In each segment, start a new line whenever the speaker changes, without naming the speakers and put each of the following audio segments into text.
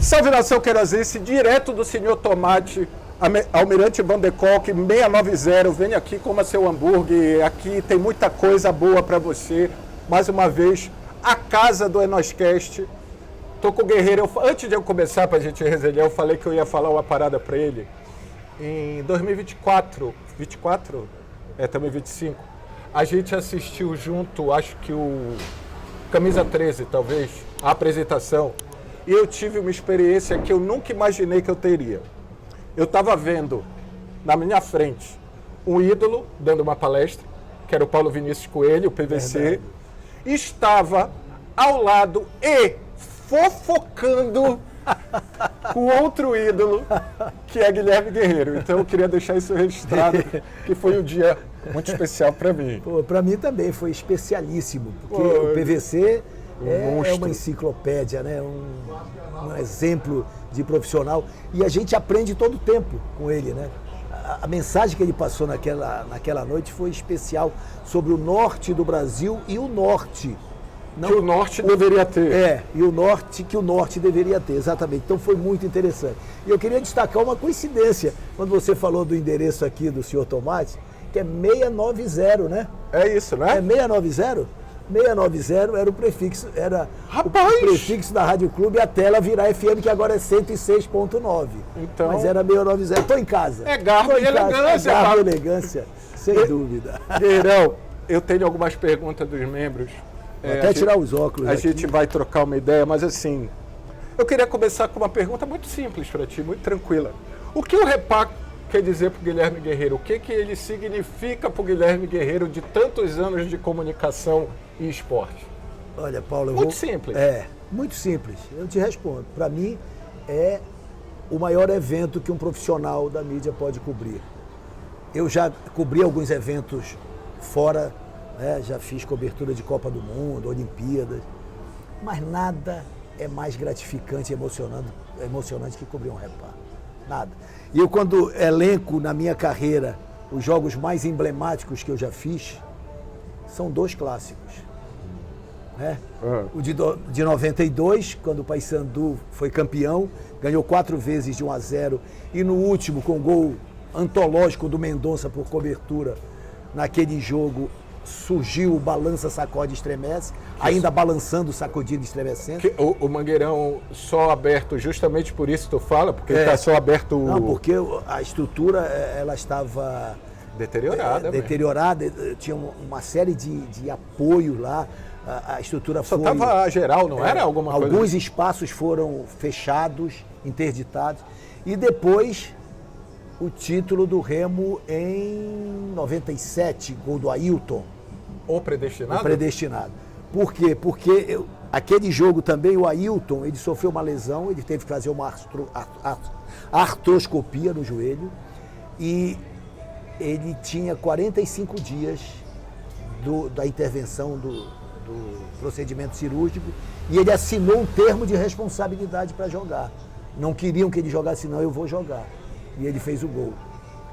Salve nação querazense, direto do Senhor Tomate, Almirante Van de Kolk 690, venha aqui, coma seu hambúrguer, aqui tem muita coisa boa para você. Mais uma vez, a casa do Enoscast. Tô com o Guerreiro, antes de eu começar pra gente resenhar, eu falei que eu ia falar uma parada para ele. Em 2024, também 25, a gente assistiu junto, acho que o Camisa 13, talvez, a apresentação. E eu tive uma experiência que eu nunca imaginei que eu teria. Eu estava vendo, na minha frente, um ídolo dando uma palestra, que era o Paulo Vinícius Coelho, o PVC, e estava ao lado e fofocando com outro ídolo, que é Guilherme Guerreiro. Então eu queria deixar isso registrado, que foi um dia muito especial para mim.
Para mim também foi especialíssimo, porque o PVC é uma enciclopédia, né? Um exemplo de profissional. E a gente aprende todo o tempo com ele, né? A mensagem que ele passou naquela noite foi especial sobre o norte do Brasil e o norte.
Que o norte deveria ter.
E o norte que o norte deveria ter, exatamente. Então foi muito interessante. E eu queria destacar uma coincidência, quando você falou do endereço aqui do Senhor Tomate, que é 690, né?
É isso, né?
É 690? 690 era o prefixo, o prefixo da Rádio Clube até ela virar FM, que agora é 106.9.
Então,
mas era 690. Estou em casa.
É garbo e elegância.
É garbo e elegância, sem dúvida.
Guerreirão, eu tenho algumas perguntas dos membros.
Até tirar os óculos.
A gente vai trocar uma ideia, mas assim, eu queria começar com uma pergunta muito simples para ti, muito tranquila. O que o Repá quer dizer para o Guilherme Guerreiro? O que ele significa para o Guilherme Guerreiro de tantos anos de comunicação e esporte?
Olha, Paulo,
muito simples.
Muito simples. Eu te respondo. Para mim, é o maior evento que um profissional da mídia pode cobrir. Eu já cobri alguns eventos fora, né? Já fiz cobertura de Copa do Mundo, Olimpíadas, mas nada é mais gratificante e emocionante que cobrir um Repá. Nada. E eu, quando elenco na minha carreira os jogos mais emblemáticos que eu já fiz, são dois clássicos. Né? O de 92, quando o Paysandu foi campeão, ganhou 4 vezes de 1-0, e no último, com o gol antológico do Mendonça por cobertura, naquele jogo surgiu o balança, sacode, estremece, ainda balançando, sacudindo, estremecendo.
O Mangueirão só aberto justamente por isso tu fala? Porque está só aberto...
Não, porque a estrutura ela estava... deteriorada, tinha uma série de apoio lá, a estrutura
só estava geral, não era alguma coisa?
Alguns espaços foram fechados, interditados, e depois o título do Remo em 97, gol do Ailton.
O predestinado?
O predestinado. Por quê? Porque aquele jogo também, o Ailton, ele sofreu uma lesão, ele teve que fazer uma artroscopia no joelho, e ele tinha 45 dias da intervenção do procedimento cirúrgico, e ele assinou um termo de responsabilidade para jogar. Não queriam que ele jogasse, não, eu vou jogar. E ele fez o gol.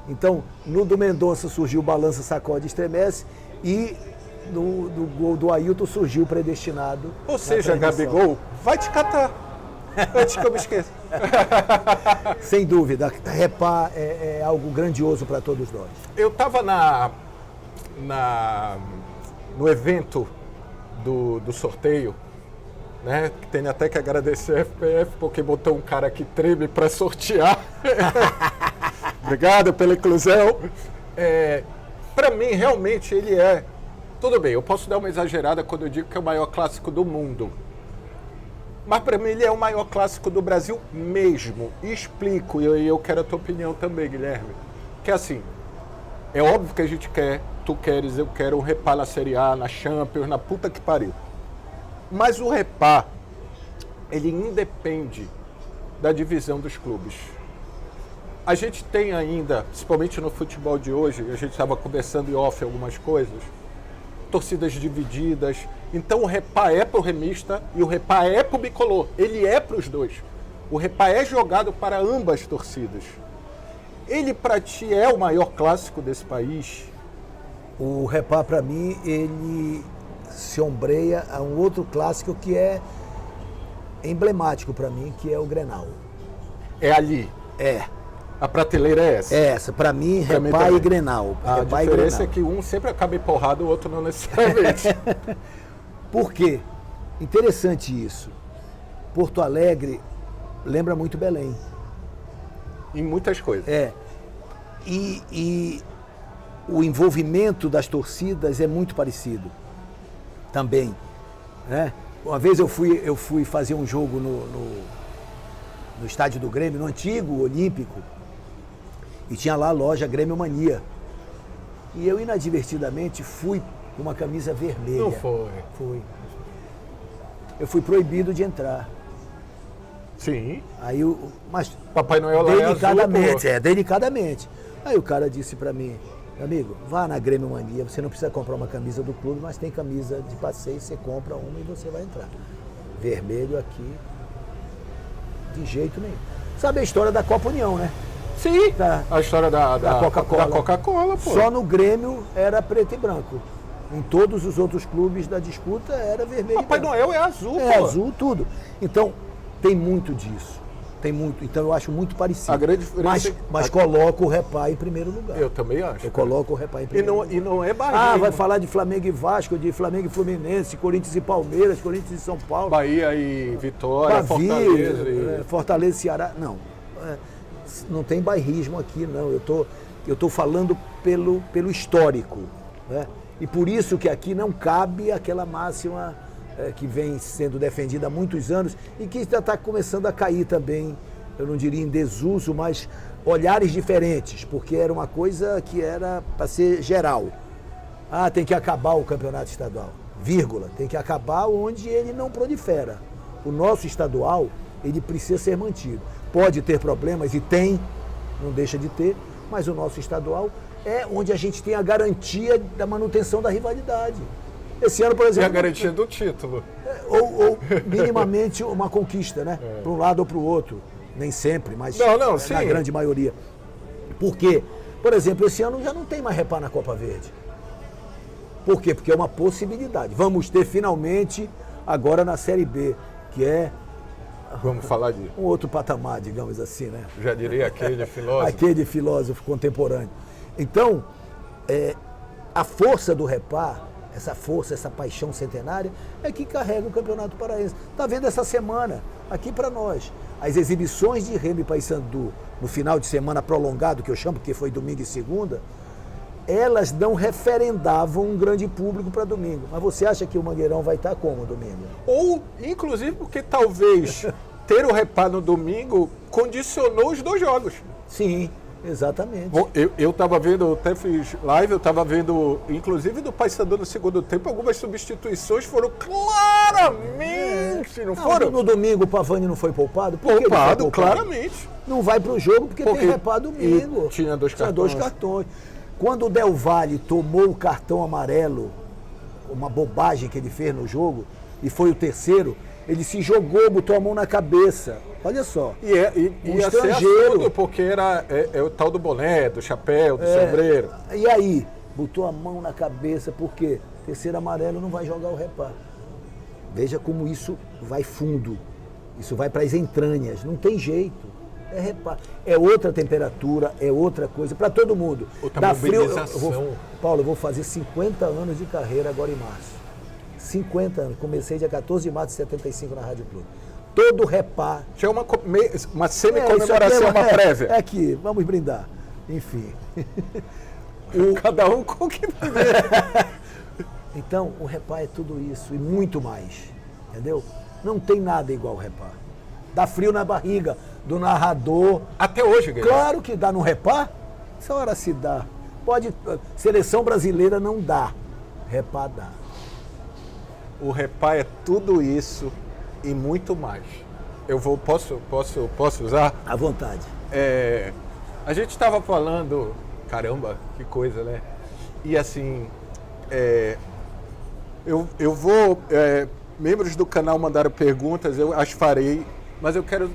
Então, no do Mendonça surgiu o balança, sacode, estremece, e no gol do Ailton surgiu o predestinado.
Ou seja, Gabigol, vai te catar, antes que eu me esqueça.
Sem dúvida, Repá é algo grandioso para todos nós.
Eu estava no evento do sorteio, né? Tem até que agradecer a FPF, porque botou um cara que treme para sortear. Obrigado pela inclusão. Para mim, realmente, ele é... Tudo bem, eu posso dar uma exagerada quando eu digo que é o maior clássico do mundo. Mas para mim ele é o maior clássico do Brasil mesmo. E explico, e eu quero a tua opinião também, Guilherme. Que assim, é óbvio que a gente quer, tu queres, eu quero um Repá na Série A, na Champions, na puta que pariu. Mas o Repá, ele independe da divisão dos clubes. A gente tem ainda, principalmente no futebol de hoje, a gente estava conversando em off algumas coisas, torcidas divididas. Então o Repá é pro remista e o Repá é pro bicolor. Ele é pros dois. O Repá é jogado para ambas torcidas. Ele para ti é o maior clássico desse país?
O Repá para mim, ele se ombreia a um outro clássico que é emblemático para mim, que é o Grenal.
É ali.
É.
A prateleira é essa.
É essa. Para mim,
Também,
Repá
também.
e Grenal.
A
Repá e
diferença
Grenal.
é que um sempre acaba empurrado, o outro não necessariamente.
Por quê? Interessante isso. Porto Alegre lembra muito Belém.
Em muitas coisas.
É. E o envolvimento das torcidas é muito parecido também, né? Uma vez eu fui fazer um jogo no estádio do Grêmio, no antigo Olímpico, e tinha lá a loja Grêmio Mania. E eu inadvertidamente fui com uma camisa vermelha.
Não foi?
Fui. Eu fui proibido de entrar.
Sim.
Aí mas
Papai Noel lá é azul,
delicadamente, delicadamente. Aí o cara disse pra mim: amigo, vá na Grêmio Mania, você não precisa comprar uma camisa do clube, mas tem camisa de passeio, você compra uma e você vai entrar. Vermelho aqui, de jeito nenhum. Sabe a história da Copa União, né?
Sim.
Da
A história da
Coca-Cola.
Da Coca-Cola, pô.
Só no Grêmio era preto e branco. Em todos os outros clubes da disputa era vermelho
Papai
e branco.
Noel é azul,
É
pô.
azul, tudo. Então, tem muito disso. Tem muito. Então, eu acho muito parecido.
A grande diferença
Mas coloco o Repá em primeiro lugar.
Eu também acho.
Eu coloco o Repá em
E
primeiro lugar.
não é Bahia.
Vai falar de Flamengo e Vasco, de Flamengo e Fluminense, Corinthians e Palmeiras, Corinthians e São Paulo.
Bahia e Vitória,
Bavi,
Fortaleza. E...
Fortaleza e Ceará. Não. Não tem bairrismo aqui, não. Eu tô falando pelo histórico, né? E por isso que aqui não cabe aquela máxima que vem sendo defendida há muitos anos e que já está começando a cair também, eu não diria em desuso, mas olhares diferentes, porque era uma coisa que era para ser geral. Tem que acabar o campeonato estadual, vírgula, tem que acabar onde ele não prolifera. O nosso estadual, ele precisa ser mantido. Pode ter problemas, e tem, não deixa de ter, mas o nosso estadual é onde a gente tem a garantia da manutenção da rivalidade. Esse ano, por exemplo...
E a garantia do título.
Ou minimamente uma conquista, né? Para um lado ou para o outro. Nem sempre, mas
sim.
na grande maioria. Por quê? Por exemplo, esse ano já não tem mais Repá na Copa Verde. Por quê? Porque é uma possibilidade. Vamos ter finalmente agora na Série B, que é...
Vamos falar de...
um outro patamar, digamos assim, né?
Já diria aquele filósofo.
Aquele filósofo contemporâneo. Então, a força do Repá, essa força, essa paixão centenária, é que carrega o Campeonato Paraense. Está vendo essa semana, aqui para nós, as exibições de Remo e Paysandu, no final de semana prolongado, que eu chamo, porque foi domingo e segunda, elas não referendavam um grande público para domingo. Mas você acha que o Mangueirão vai estar como domingo?
Ou, inclusive, porque talvez ter o Repá no domingo condicionou os dois jogos.
Sim, exatamente.
Eu estava vendo, até fiz live, eu estava vendo, inclusive do Paysandu no segundo tempo, algumas substituições foram claramente, não foram?
No domingo o Pavani não foi poupado? Por que ele foi
Poupado, claramente.
Não vai para o jogo porque tem Repá domingo.
Tinha dois cartões.
Quando o Del Valle tomou o cartão amarelo, uma bobagem que ele fez no jogo, e foi o terceiro, ele se jogou, botou a mão na cabeça. Olha só.
E ia ser absurdo, porque é o tal do boné, do chapéu, do sombreiro.
E aí, botou a mão na cabeça, porque terceiro amarelo não vai jogar o Repá. Veja como isso vai fundo. Isso vai para as entranhas, não tem jeito. É outra temperatura, é outra coisa, para todo mundo.
Outra mobilização.
Paulo, eu vou fazer 50 anos de carreira agora em março. 50 anos. Comecei dia 14 de março de 75 na Rádio Clube. Todo Repá.
Tinha uma semi-comemoração, uma prévia.
É aqui, vamos brindar. Enfim.
Cada um com o que beber.
Então, o Repá é tudo isso e muito mais. Entendeu? Não tem nada igual o Repá. Dá frio na barriga do narrador.
Até hoje, Guilherme.
Claro que dá no Repá. Essa hora se dá. Seleção brasileira não dá. Repá dá.
O Repá é tudo isso e muito mais. Posso usar?
À vontade.
A gente estava falando, caramba, que coisa, né? E assim, eu vou, membros do canal mandaram perguntas, eu as farei, mas eu quero,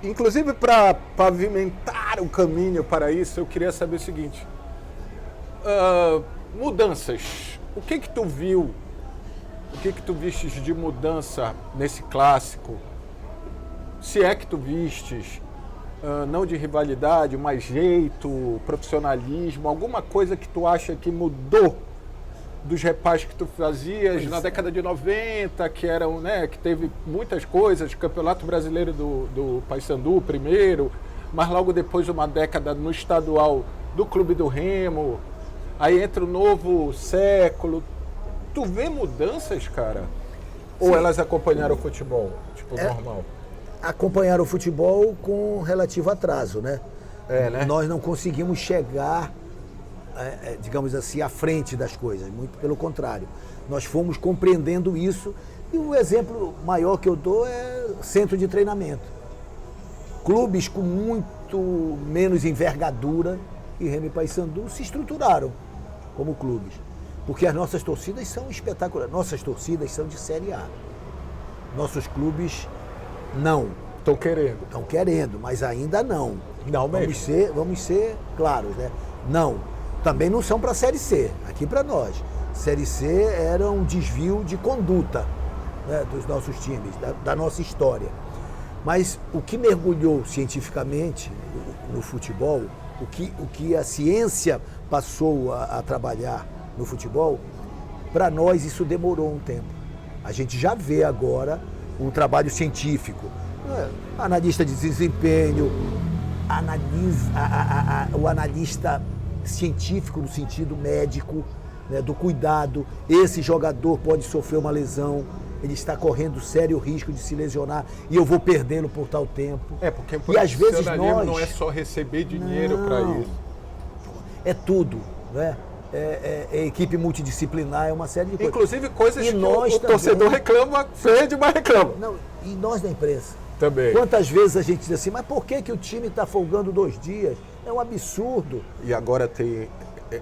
inclusive para pavimentar o caminho para isso, eu queria saber o seguinte, mudanças, o que tu viu? O que tu vistes de mudança nesse clássico? se é que tu vistes, não de rivalidade, mas jeito, profissionalismo, alguma coisa que tu acha que mudou dos repasses que tu fazias na década de 90, que eram, né, que teve muitas coisas, Campeonato Brasileiro do Paysandu primeiro, mas logo depois uma década no estadual do Clube do Remo, aí entra o novo século. Tu vê mudanças, cara? Ou elas acompanharam o futebol, tipo, normal?
Acompanharam o futebol com relativo atraso, né?
Né?
Nós não conseguimos chegar, digamos assim, à frente das coisas, muito pelo contrário. Nós fomos compreendendo isso e o exemplo maior que eu dou é centro de treinamento. Clubes com muito menos envergadura e Remo e Paysandu se estruturaram como clubes, porque as nossas torcidas são espetaculares. Nossas torcidas são de Série A. Nossos clubes não.
Estão querendo.
Estão querendo, mas ainda não.
Não mesmo.
Vamos ser claros, né? Não. Também não são para a Série C, aqui para nós. Série C era um desvio de conduta, né, dos nossos times, da nossa história. Mas o que mergulhou cientificamente no futebol, o que a ciência passou a trabalhar no futebol, para nós isso demorou um tempo. A gente já vê agora um trabalho científico. Analista de desempenho, o analista científico no sentido médico, né, do cuidado. Esse jogador pode sofrer uma lesão, ele está correndo sério risco de se lesionar e eu vou perdê-lo por tal tempo.
Porque o
e às vezes nós
não é só receber dinheiro para isso.
É tudo, né? É equipe multidisciplinar, é uma série de coisas.
Inclusive coisas
e
que
nós
o torcedor reclama, perde, mas reclama.
Não, e nós da imprensa.
Também.
Quantas vezes a gente diz assim, mas por que o time está folgando 2 dias? É um absurdo.
E agora tem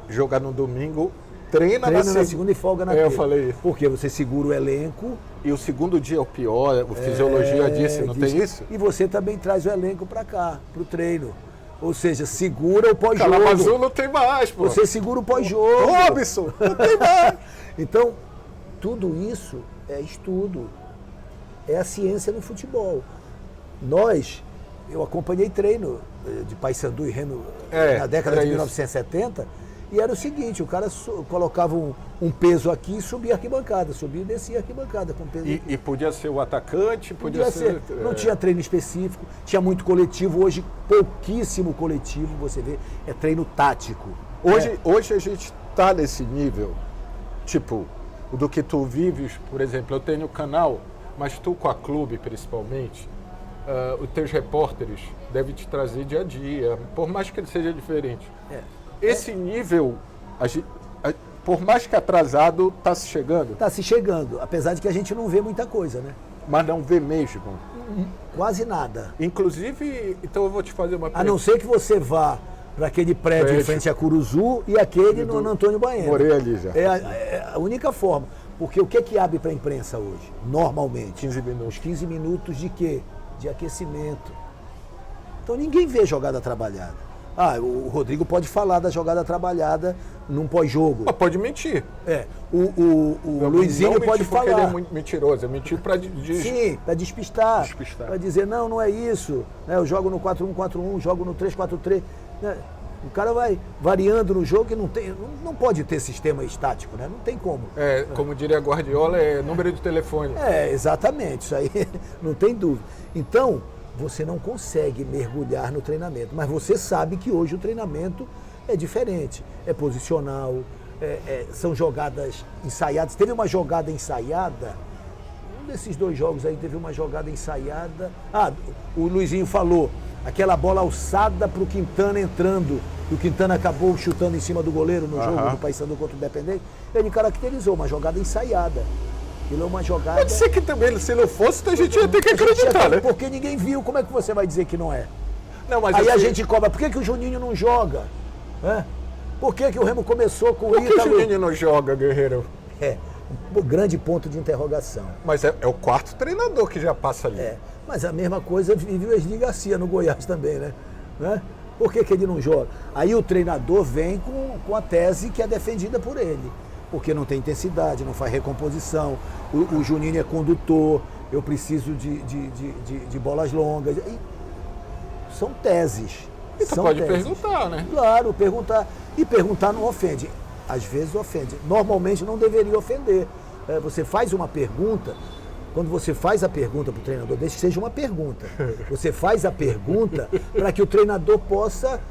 jogar no domingo, treina na
segunda e folga na terça.
Eu falei isso.
Porque você segura o elenco.
E o segundo dia é o pior, a fisiologia disse, não tem isso?
E você também traz o elenco para cá, para o treino. Ou seja, segura o pós-jogo.
Calamazu não tem mais, pô.
Você segura o pós-jogo.
Robson, não tem mais.
Então, tudo isso é estudo. É a ciência no futebol. Eu acompanhei treino de Paysandu e Remo na década de 1970, e era o seguinte, o cara colocava um peso aqui e subia a arquibancada, subia e descia a arquibancada com peso aqui.
E podia ser o atacante, podia ser...
Não tinha treino específico, tinha muito coletivo, hoje pouquíssimo coletivo, você vê, é treino tático.
Hoje a gente está nesse nível, tipo, do que tu vives, por exemplo, eu tenho canal, mas tu com a clube principalmente, os teus repórteres devem te trazer dia a dia, por mais que ele seja diferente. Esse nível, por mais que atrasado, está se chegando?
Está se chegando, apesar de que a gente não vê muita coisa, né?
Mas não vê mesmo?
Quase nada.
Inclusive, então eu vou te fazer uma pergunta.
A não ser que você vá para aquele prédio em frente a Curuzu e aquele no Antônio Baena.
Morei ali já.
É a única forma. Porque o que abre para a imprensa hoje? Normalmente.
15 minutos.
Os 15 minutos de quê? De aquecimento. Então ninguém vê jogada trabalhada. O Rodrigo pode falar da jogada trabalhada num pós-jogo.
Mas pode mentir.
O Luizinho pode falar.
Ele é muito mentiroso, é mentir para...
Sim, para despistar. Para dizer, não é isso. Eu jogo no 4-1-4-1, jogo no 3-4-3. O cara vai variando no jogo e não pode ter sistema estático, né? Não tem como.
Como diria Guardiola, é número de telefone.
Exatamente, isso aí não tem dúvida. Então, você não consegue mergulhar no treinamento, mas você sabe que hoje o treinamento é diferente, é posicional, são jogadas ensaiadas. Teve uma jogada ensaiada, um desses 2 jogos aí teve uma jogada ensaiada. O Luizinho falou, aquela bola alçada para o Quintana entrando, e o Quintana acabou chutando em cima do goleiro no jogo do Paysandu contra o Independente. Ele caracterizou uma jogada ensaiada. Aquilo é uma jogada...
Pode ser que também, se não fosse, a gente ia ter que acreditar, né?
Porque ninguém viu, como é que você vai dizer que não é?
Não, mas
aí a gente cobra, por que o Juninho não joga? Por que o Remo começou com o Ítalo?
Por que o Juninho não joga, Guerreiro?
Um grande ponto de interrogação.
Mas é o 4º treinador que já passa ali.
Mas a mesma coisa vive o Esli Garcia no Goiás também, né? Por que ele não joga? Aí o treinador vem com a tese que é defendida por ele. Porque não tem intensidade, não faz recomposição, o Juninho é condutor, eu preciso de bolas longas. E são teses.
E tu
são
pode
teses.
perguntar, né?
Claro, perguntar. E perguntar não ofende. Às vezes ofende. Normalmente não deveria ofender. Você faz uma pergunta, quando você faz a pergunta para o treinador, desde que seja uma pergunta, você faz a pergunta para que o treinador possa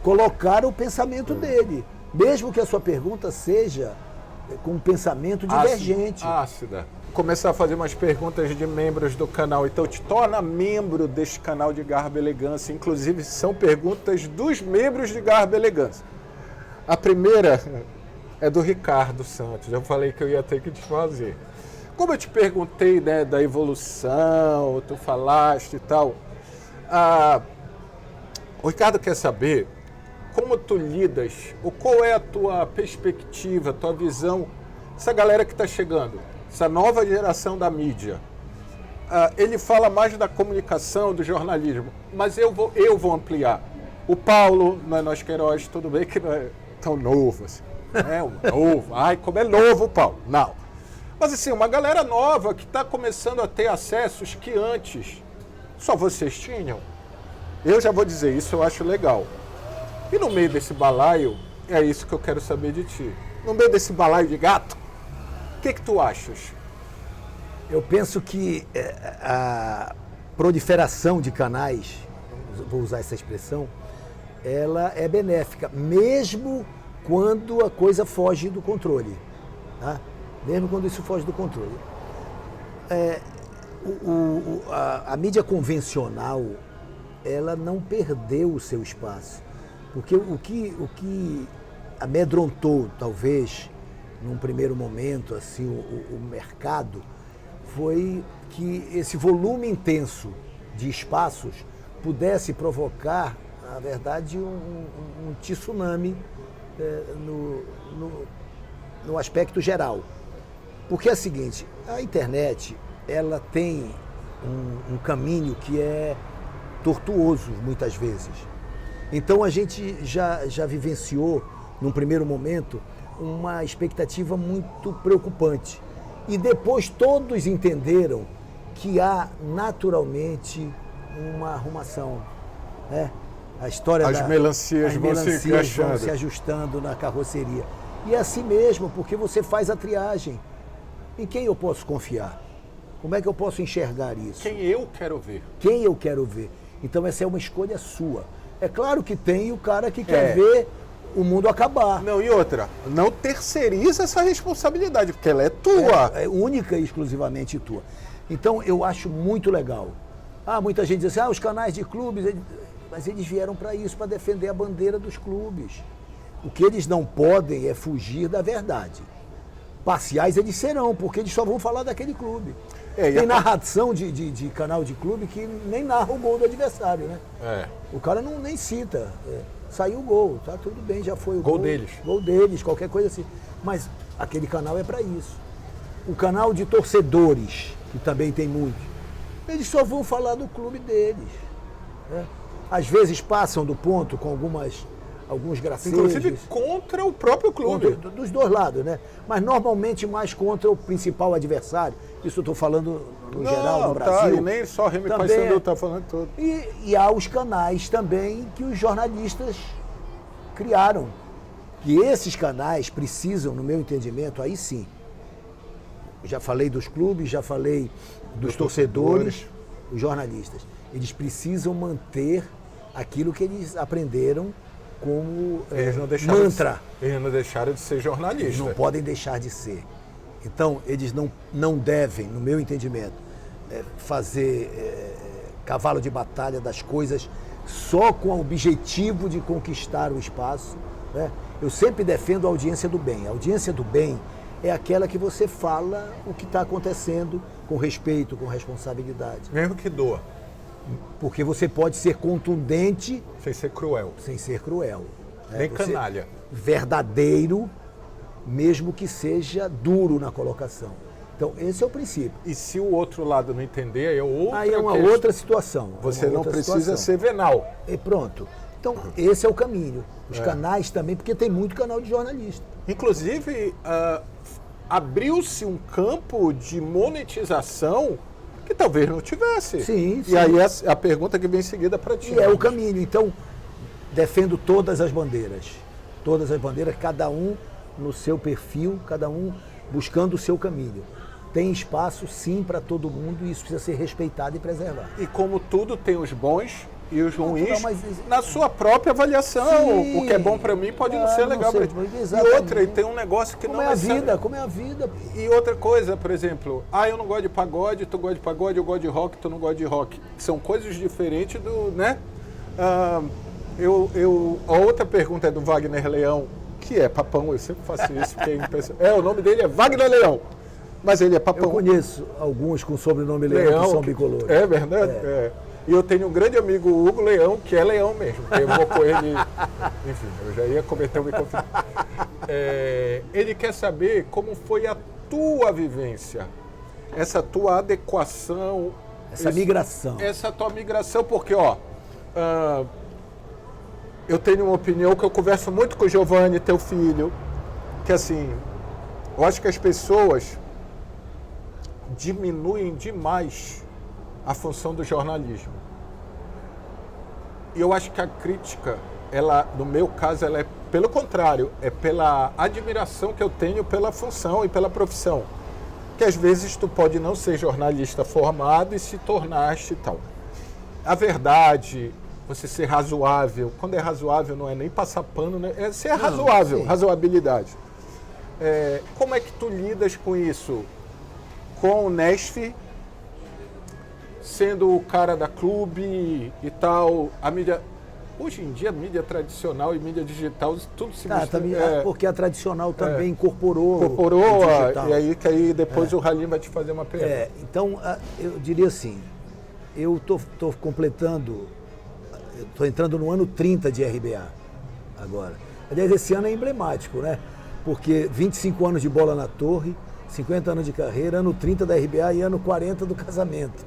colocar o pensamento dele. Mesmo que a sua pergunta seja com um pensamento divergente.
Ácida. Começar a fazer umas perguntas de membros do canal. Então, te torna membro deste canal de Garbo e Elegância. Inclusive, são perguntas dos membros de Garbo e Elegância. A primeira é do Ricardo Santos. Eu falei que eu ia ter que te fazer. Como eu te perguntei, né, da evolução, tu falaste e tal, o Ricardo quer saber como tu lidas, ou qual é a tua perspectiva, a tua visão, essa galera que está chegando, essa nova geração da mídia. Ele fala mais da comunicação, do jornalismo, mas eu vou ampliar. O Paulo, nós Queiroz, tudo bem que não é tão novo assim. Novo. Ai, como é novo, Paulo. Não. Mas assim, uma galera nova que está começando a ter acessos que antes só vocês tinham. Eu já vou dizer, isso eu acho legal. E no meio desse balaio, é isso que eu quero saber de ti. No meio desse balaio de gato, o que tu achas?
Eu penso que a proliferação de canais, vou usar essa expressão, ela é benéfica, mesmo quando a coisa foge do controle. Tá? Mesmo quando isso foge do controle. A mídia convencional, ela não perdeu o seu espaço. Porque o que amedrontou, talvez, num primeiro momento, assim, o mercado, foi que esse volume intenso de espaços pudesse provocar, na verdade, um tsunami no aspecto geral. Porque é o seguinte, a internet, ela tem um caminho que é tortuoso, muitas vezes. Então a gente já vivenciou, num primeiro momento, uma expectativa muito preocupante. E depois todos entenderam que há naturalmente uma arrumação. Né? A história
as melancias
vão
se
ajustando na carroceria. E é assim mesmo, porque você faz a triagem. Em quem eu posso confiar? Como é que eu posso enxergar isso?
Quem eu quero ver.
Quem eu quero ver. Então essa é uma escolha sua. É claro que tem o cara que quer ver o mundo acabar.
Não, e outra, não terceiriza essa responsabilidade, porque ela é tua.
É única e exclusivamente tua. Então eu acho muito legal. Muita gente diz assim, os canais de clubes, mas eles vieram para isso, para defender a bandeira dos clubes. O que eles não podem é fugir da verdade. Parciais eles serão, porque eles só vão falar daquele clube. Tem narração de canal de clube que nem narra o gol do adversário, né? O cara nem cita. Saiu o gol, tá tudo bem, já foi o gol. Gol deles, qualquer coisa assim. Mas aquele canal é para isso. O canal de torcedores, que também tem muito, eles só vão falar do clube deles. Né? Às vezes passam do ponto com alguns gracejos.
Inclusive contra o próprio clube.
Dos dois lados, né? Mas normalmente mais contra o principal adversário. Isso eu estou falando no geral, no Brasil.
E nem só Remy Paysandu está falando tudo.
E há os canais também que os jornalistas criaram. E esses canais precisam, no meu entendimento, aí sim. Já falei dos clubes, já falei dos torcedores, os jornalistas. Eles precisam manter aquilo que eles aprenderam como mantra.
Eles não deixaram de ser jornalistas.
Eles não podem deixar de ser. Então, eles não devem, no meu entendimento, fazer cavalo de batalha das coisas só com o objetivo de conquistar o espaço. Né? Eu sempre defendo a audiência do bem. A audiência do bem é aquela que você fala o que está acontecendo com respeito, com responsabilidade.
Mesmo que doa.
Porque você pode ser contundente...
Sem ser cruel.
Sem ser cruel.
Nem canalha.
Verdadeiro, mesmo que seja duro na colocação. Então, esse é o princípio.
E se o outro lado não entender,
aí é uma outra situação.
Você não precisa ser venal.
E pronto. Então, esse é o caminho. Os canais também, porque tem muito canal de jornalista.
Inclusive, abriu-se um campo de monetização que talvez não tivesse.
Sim, sim.
E aí a pergunta que vem em seguida para ti.
E é o caminho. Então, defendo todas as bandeiras. Todas as bandeiras, cada um no seu perfil, cada um buscando o seu caminho. Tem espaço, sim, para todo mundo e isso precisa ser respeitado e preservado.
E como tudo tem os bons e os ruins,
Não, mas...
na sua própria avaliação.
Sim.
O que é bom para mim pode não ser legal para ti. E
Exatamente.
outra, e tem um negócio que
Como
não
é a vida, como é a vida.
E outra coisa, por exemplo, eu não gosto de pagode, tu gosta de pagode, eu gosto de rock, tu não gosta de rock. São coisas diferentes do, né? A outra pergunta é do Wagner Leão, que é papão, eu sempre faço isso, porque é impressionante. O nome dele é Wagner Leão, mas ele é papão.
Eu conheço alguns com sobrenome Leão que são bicolores.
É verdade? É. E eu tenho um grande amigo, Hugo Leão, que é leão mesmo. Eu vou com ele... Enfim, eu já ia cometer um conflito. Ele quer saber como foi a tua vivência, essa tua adequação...
Essa migração.
Essa tua migração, porque, eu tenho uma opinião que eu converso muito com o Giovanni, teu filho, que assim, eu acho que as pessoas diminuem demais a função do jornalismo. E eu acho que a crítica, ela, no meu caso, ela é pelo contrário, é pela admiração que eu tenho pela função e pela profissão. Que às vezes tu pode não ser jornalista formado e se tornaste tal. A verdade, você ser razoável, quando é razoável não é nem passar pano, né? É ser razoável, sim. Razoabilidade. Como é que tu lidas com isso? Com o Nesf, sendo o cara da clube e tal, a mídia... Hoje em dia, a mídia tradicional e mídia digital, tudo se mistura.
Porque a tradicional também incorporou
e aí depois o Halim vai te fazer uma pergunta.
Então, eu diria assim, eu estou completando, estou entrando no ano 30 de RBA agora. Aliás, esse ano é emblemático, né? Porque 25 anos de bola na torre, 50 anos de carreira, ano 30 da RBA e ano 40 do casamento.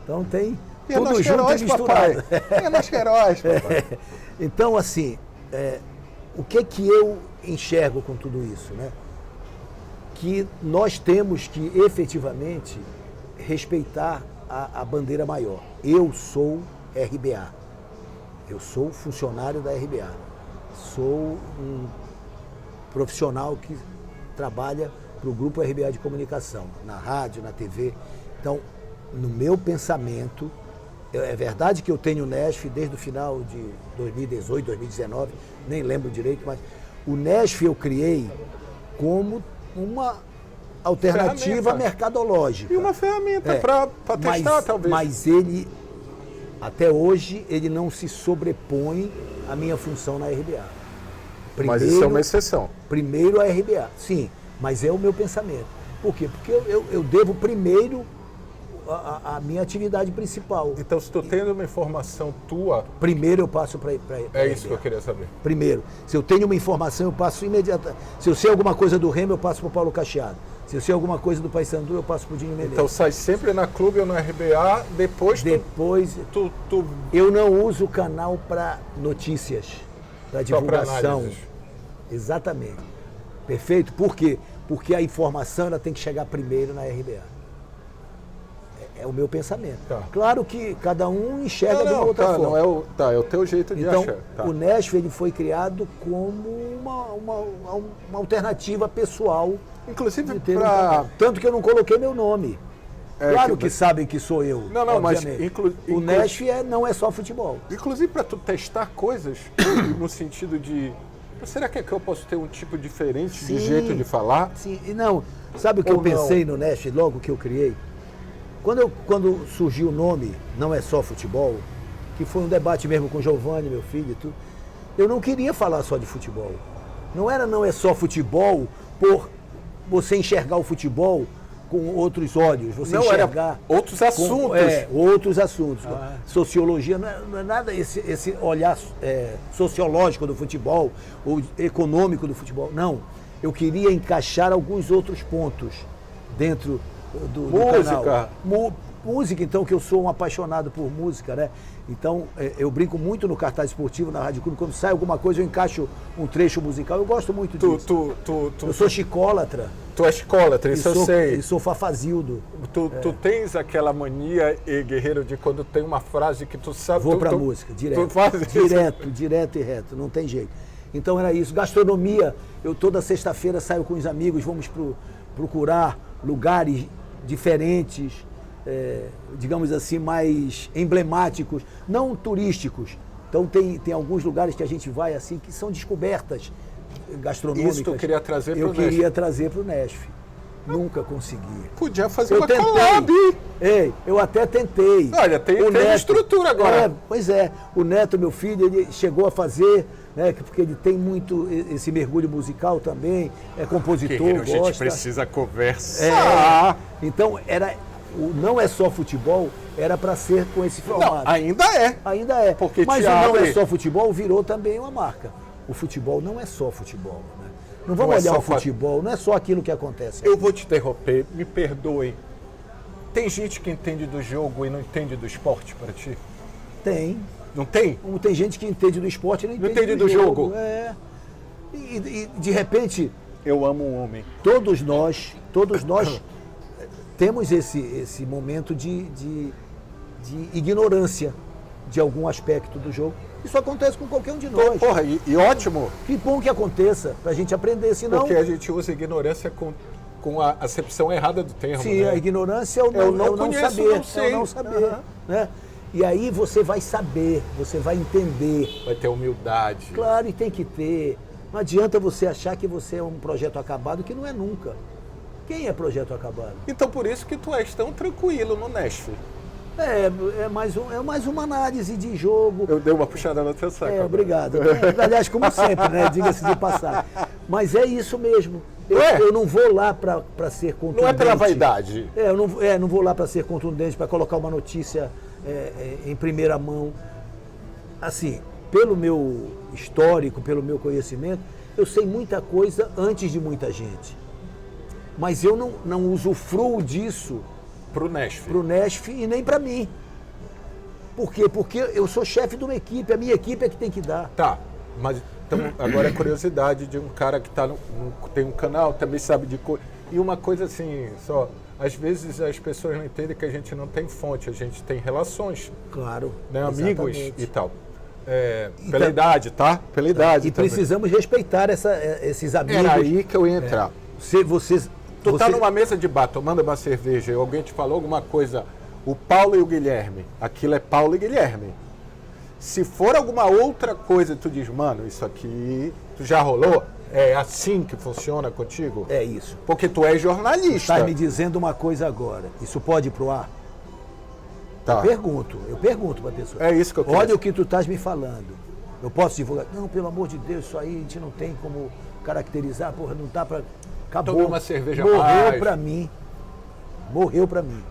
Então tem tudo junto e misturado.
É nas Queiroz, papai.
Então, assim, o que eu enxergo com tudo isso, né? Que nós temos que efetivamente respeitar a bandeira maior. Eu sou RBA. Eu sou funcionário da RBA. Sou um profissional que trabalha para o Grupo RBA de Comunicação, na rádio, na TV. Então, no meu pensamento, é verdade que eu tenho o Nesf desde o final de 2018, 2019, nem lembro direito, mas o Nesf eu criei como uma alternativa mercadológica.
E uma ferramenta para testar, talvez.
Mas ele, até hoje, ele não se sobrepõe à minha função na RBA.
Mas isso é uma exceção.
Primeiro a RBA, sim, mas é o meu pensamento. Por quê? Porque eu devo primeiro a minha atividade principal.
Então, se tu tendo uma informação tua...
Primeiro eu passo para
É isso que eu queria saber.
Primeiro. Se eu tenho uma informação, eu passo imediatamente. Se eu sei alguma coisa do Remo, eu passo para o Paulo Cacheado. Se eu sei alguma coisa do Paysandu, eu passo para o Dinho Menezes.
Então, sai sempre na clube ou na RBA, depois
eu não uso o canal para notícias, para divulgação. Exatamente. Perfeito? Por quê? Porque a informação ela tem que chegar primeiro na RBA. É o meu pensamento. Tá. Claro que cada um enxerga de uma outra forma.
É o teu jeito de achar.
Então, o Nesf ele foi criado como uma alternativa pessoal.
Inclusive
Tanto que eu não coloquei meu nome. Claro que sabem que sou eu.
Não, mas
o Nesf não é só futebol.
Inclusive para tu testar coisas no sentido de... Será que eu posso ter um tipo diferente de jeito de falar?
Sim, e não. Sabe o que eu pensei no Nesf logo que eu criei? Quando surgiu o nome Não É Só Futebol, que foi um debate mesmo com o Giovanni, meu filho e tudo, eu não queria falar só de futebol. Não é só futebol por você enxergar o futebol com outros olhos, você enxergar...
outros assuntos.
Outros assuntos. Sociologia, não é nada esse olhar sociológico do futebol, ou econômico do futebol. Não, eu queria encaixar alguns outros pontos dentro do canal. Música, então, que eu sou um apaixonado por música, né? Então, eu brinco muito no cartaz esportivo, na Rádio Clube. Quando sai alguma coisa, eu encaixo um trecho musical. Eu gosto muito disso. Eu sou chicólatra.
Tu é chicólatra, isso eu sei.
E sou fafazildo.
Tu tens aquela mania, Guerreiro, de quando tem uma frase que tu sabe...
Vou pra música, direto.
Tu faz
Direto e reto, não tem jeito. Então era isso. Gastronomia, eu toda sexta-feira saio com os amigos, vamos procurar lugares diferentes, digamos assim, mais emblemáticos, não turísticos. Então tem alguns lugares que a gente vai assim que são descobertas gastronômicas.
Isso tu queria trazer para o
Nashville? Eu queria trazer para o Nashville. Nunca consegui.
Podia fazer uma collab.
Eu até tentei.
Olha, tem estrutura agora.
Pois é. O Neto, meu filho, ele chegou a fazer, né, porque ele tem muito esse mergulho musical também, é compositor,
Guerreiro,
gosta.
A gente precisa conversar.
Então, não é só futebol, era para ser com esse formato.
Não, ainda é.
Ainda é.
Porque
mas o não é só futebol virou também uma marca. O futebol não é só futebol, né? Não vamos olhar o futebol, não é só aquilo que acontece.
Eu vou te interromper, me perdoe. Tem gente que entende do jogo e não entende do esporte para ti?
Tem.
Não tem?
Como tem gente que entende do esporte e não
entende do jogo.
E de repente...
Eu amo um homem.
Todos nós temos esse momento de ignorância de algum aspecto do jogo. Isso acontece com qualquer um de nós.
Porra, e ótimo.
Que bom que aconteça, pra gente aprender, senão...
Porque a gente usa ignorância com a acepção errada do termo.
Sim, né? A ignorância é o não saber. É o não saber. Né? E aí você vai saber, você vai entender.
Vai ter humildade.
Claro, e tem que ter. Não adianta você achar que você é um projeto acabado, que não é nunca. Quem é projeto acabado?
Então por isso que tu és tão tranquilo no Nashville.
É mais uma análise de jogo.
Eu dei uma puxada no teu saco.
Obrigado. Aliás, como sempre, né? Diga-se de passar. Mas é isso mesmo. Eu não vou lá para ser contundente.
Não é pela vaidade.
Eu não vou lá para ser contundente, para colocar uma notícia em primeira mão. Assim, pelo meu histórico, pelo meu conhecimento, eu sei muita coisa antes de muita gente. Mas eu não usufruo disso
pro Nashville.
Pro Nashville e nem para mim. Por quê? Porque eu sou chefe de uma equipe, a minha equipe é que tem que dar.
Tá, mas então, agora é curiosidade de um cara que tem um canal, também sabe de coisa. E uma coisa assim, só, às vezes as pessoas não entendem que a gente não tem fonte, a gente tem relações.
Claro.
Né, amigos e tal. Pela idade, tá? Pela idade.
E também precisamos respeitar esses amigos.
Era aí que eu ia entrar. Tu tá numa mesa de bar, tomando uma cerveja, e alguém te falou alguma coisa, o Paulo e o Guilherme, aquilo é Paulo e Guilherme. Se for alguma outra coisa, tu diz, mano, isso aqui, tu já rolou? É assim que funciona contigo?
É isso.
Porque tu é jornalista.
Tu tá me dizendo uma coisa agora, isso pode ir pro ar?
Tá.
Eu pergunto pra pessoa.
É isso que eu quero.
Olha o que tu estás me falando. Eu posso divulgar? Não, pelo amor de Deus, isso aí a gente não tem como caracterizar, porra, não dá pra... Acabou.
Tomei uma cerveja
Morreu
mais.
pra mim. Morreu pra mim.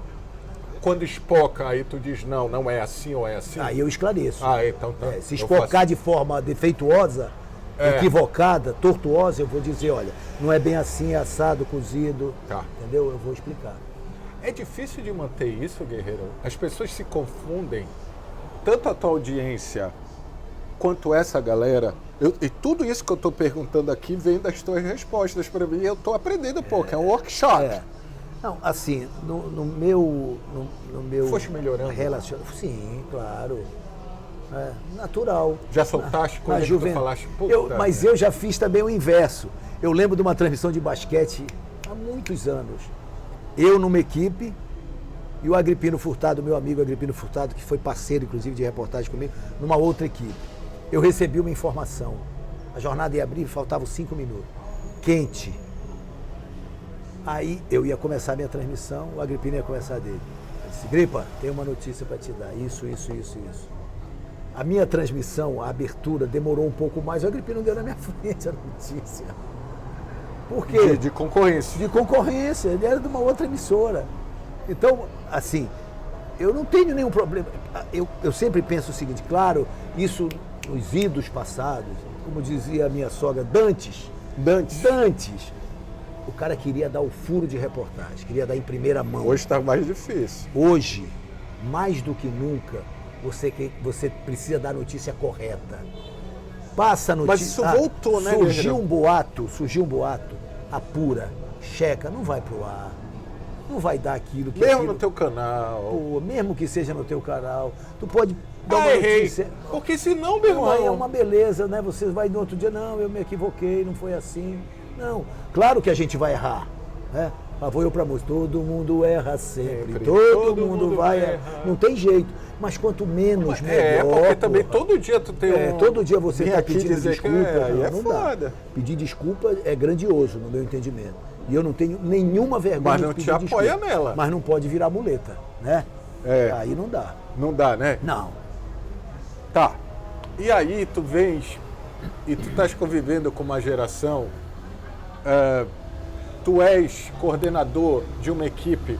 Quando espoca, aí tu diz, não é assim ou é assim?
Aí eu esclareço.
Então tá.
Se espocar de forma defeituosa, equivocada, tortuosa, eu vou dizer, olha, não é bem assim, é assado, cozido, entendeu? Eu vou explicar.
É difícil de manter isso, Guerreiro? As pessoas se confundem, tanto a tua audiência quanto essa galera. E tudo isso que eu estou perguntando aqui vem das tuas respostas para mim. Eu estou aprendendo um pouco, é um workshop.
Não, assim, no meu
Foste melhorando?
Relacionamento. Sim, claro. Natural.
Já soltaste coisas que tu falaste?
Mas eu já fiz também o inverso. Eu lembro de uma transmissão de basquete há muitos anos. Eu numa equipe e o Agripino Furtado, meu amigo Agripino Furtado, que foi parceiro, inclusive, de reportagem comigo, numa outra equipe. Eu recebi uma informação. A jornada ia abrir, faltavam 5 minutos. Quente. Aí eu ia começar a minha transmissão, o Agripino ia começar a dele. Eu disse, Gripa, tem uma notícia para te dar. Isso. A minha transmissão, a abertura, demorou um pouco mais. O Agripino deu na minha frente a notícia. Por quê?
De concorrência.
De concorrência. Ele era de uma outra emissora. Então, assim, eu não tenho nenhum problema. Eu sempre penso o seguinte, claro, isso nos idos passados, como dizia a minha sogra, Dantes. o cara queria dar o furo de reportagem, queria dar em primeira mão.
Hoje está mais difícil.
Hoje, mais do que nunca, você precisa dar a notícia correta. Passa a notícia.
Mas isso voltou, né,
surgiu um boato, apura, checa, não vai pro ar. Não vai dar aquilo que
Mesmo
aquilo,
no teu canal.
Pô, mesmo que seja no teu canal, tu pode dar uma
errei.
notícia.
Porque senão, meu irmão...
Não, é uma beleza, né? Você vai no outro dia, não, eu me equivoquei, não foi assim. Não, claro que a gente vai errar, né? Lá vou eu pra música, todo mundo erra sempre, todo mundo vai errar. Não tem jeito, mas quanto menos, melhor.
Porque também todo dia tu tem
todo dia você está
aqui
pedindo
dizer
desculpa,
que aí é
não
foda.
dá. Pedir desculpa é grandioso, no meu entendimento. E eu não tenho nenhuma vergonha
Mas não
de pedir
te apoia
desculpa.
nela.
Mas não pode virar muleta, né? Aí não dá.
Não dá, né?
Não.
Tá. E aí tu vens e tu estás convivendo com uma geração, tu és coordenador de uma equipe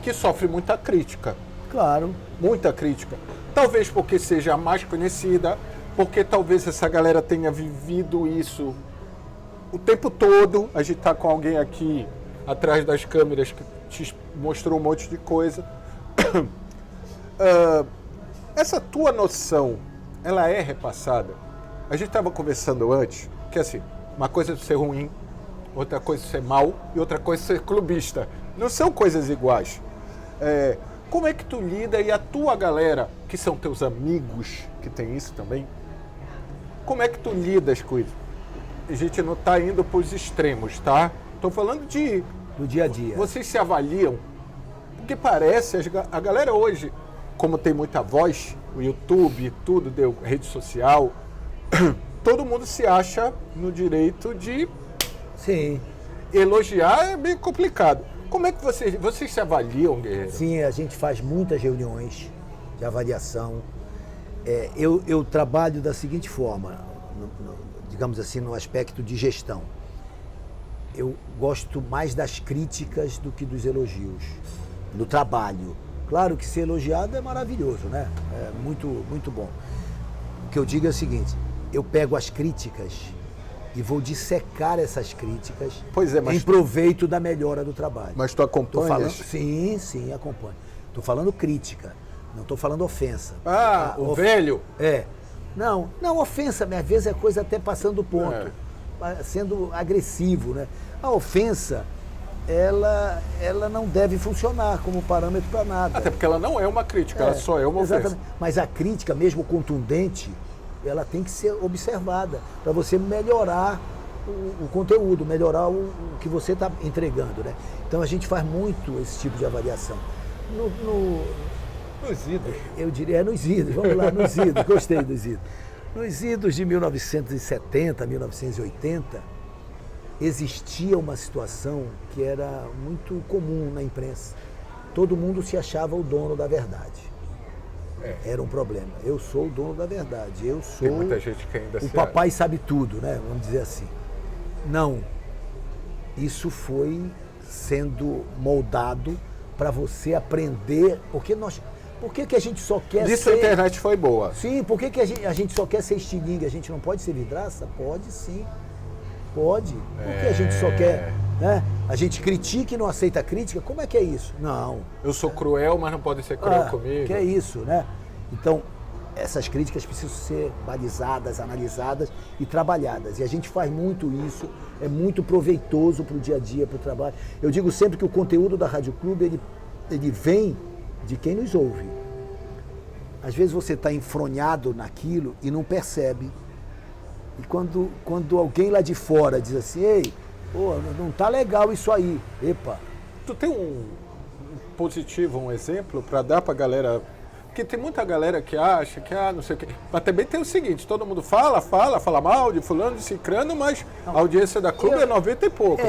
que sofre muita crítica.
Claro.
Muita crítica. Talvez porque seja a mais conhecida, porque talvez essa galera tenha vivido isso o tempo todo. A gente tá com alguém aqui atrás das câmeras que te mostrou um monte de coisa. Essa tua noção, ela é repassada? A gente estava conversando antes, que assim, uma coisa é ser ruim, outra coisa é ser mal e outra coisa é ser clubista. Não são coisas iguais. Como é que tu lida e a tua galera, que são teus amigos, que tem isso também, como é que tu lidas com isso? A gente não está indo para os extremos, tá? Estou falando
do dia a dia.
Vocês se avaliam? Porque parece, a galera hoje, como tem muita voz, o YouTube, tudo, deu rede social, todo mundo se acha no direito de
Sim.
elogiar, é meio complicado. Como é que vocês se avaliam, Guerreiro?
Sim, a gente faz muitas reuniões de avaliação. Eu trabalho da seguinte forma, digamos assim, no aspecto de gestão. Eu gosto mais das críticas do que dos elogios, no trabalho. Claro que ser elogiado é maravilhoso, né? É muito, muito bom. O que eu digo é o seguinte, eu pego as críticas e vou dissecar essas críticas em proveito da melhora do trabalho.
Mas tu acompanha?
Sim, acompanho. Estou falando crítica, não estou falando ofensa.
Velho?
Não, ofensa, às vezes é coisa até passando do ponto, sendo agressivo, né? A ofensa, ela não deve funcionar como parâmetro para nada.
Até porque ela não é uma crítica, ela só é uma ofensa.
Exatamente. Mas a crítica, mesmo contundente, ela tem que ser observada para você melhorar o conteúdo, melhorar o que você está entregando, né? Então a gente faz muito esse tipo de avaliação.
Nos idos.
Eu diria, nos idos, vamos lá, nos idos, gostei dos idos. Nos idos de 1970, 1980, existia uma situação que era muito comum na imprensa. Todo mundo se achava o dono da verdade. Era um problema. Eu sou o dono da verdade. Eu sou.
Tem muita gente que ainda
o papai sabe tudo, né? Vamos dizer assim. Não. Isso foi sendo moldado para você aprender. Por que a gente só quer
Disso
ser...
a internet foi boa.
Sim, por que a gente só quer ser estilingue? A gente não pode ser vidraça? Pode sim. Pode. Por que a gente só quer... Né? A gente critica e não aceita crítica? Como é que é isso? Não.
Eu sou cruel, mas não pode ser cruel comigo.
Que é isso, né? Então, essas críticas precisam ser balizadas, analisadas e trabalhadas. E a gente faz muito isso, é muito proveitoso para o dia a dia, para o trabalho. Eu digo sempre que o conteúdo da Rádio Clube, ele vem de quem nos ouve. Às vezes você está enfronhado naquilo e não percebe. E quando alguém lá de fora diz assim, ei, pô, não tá legal isso aí. Epa.
Tu tem um positivo, um exemplo para dar para a galera? Porque tem muita galera que acha que, não sei o quê. Mas também tem o seguinte, todo mundo fala mal de fulano, de cicrano, mas a audiência da Clube é 90 e pouco.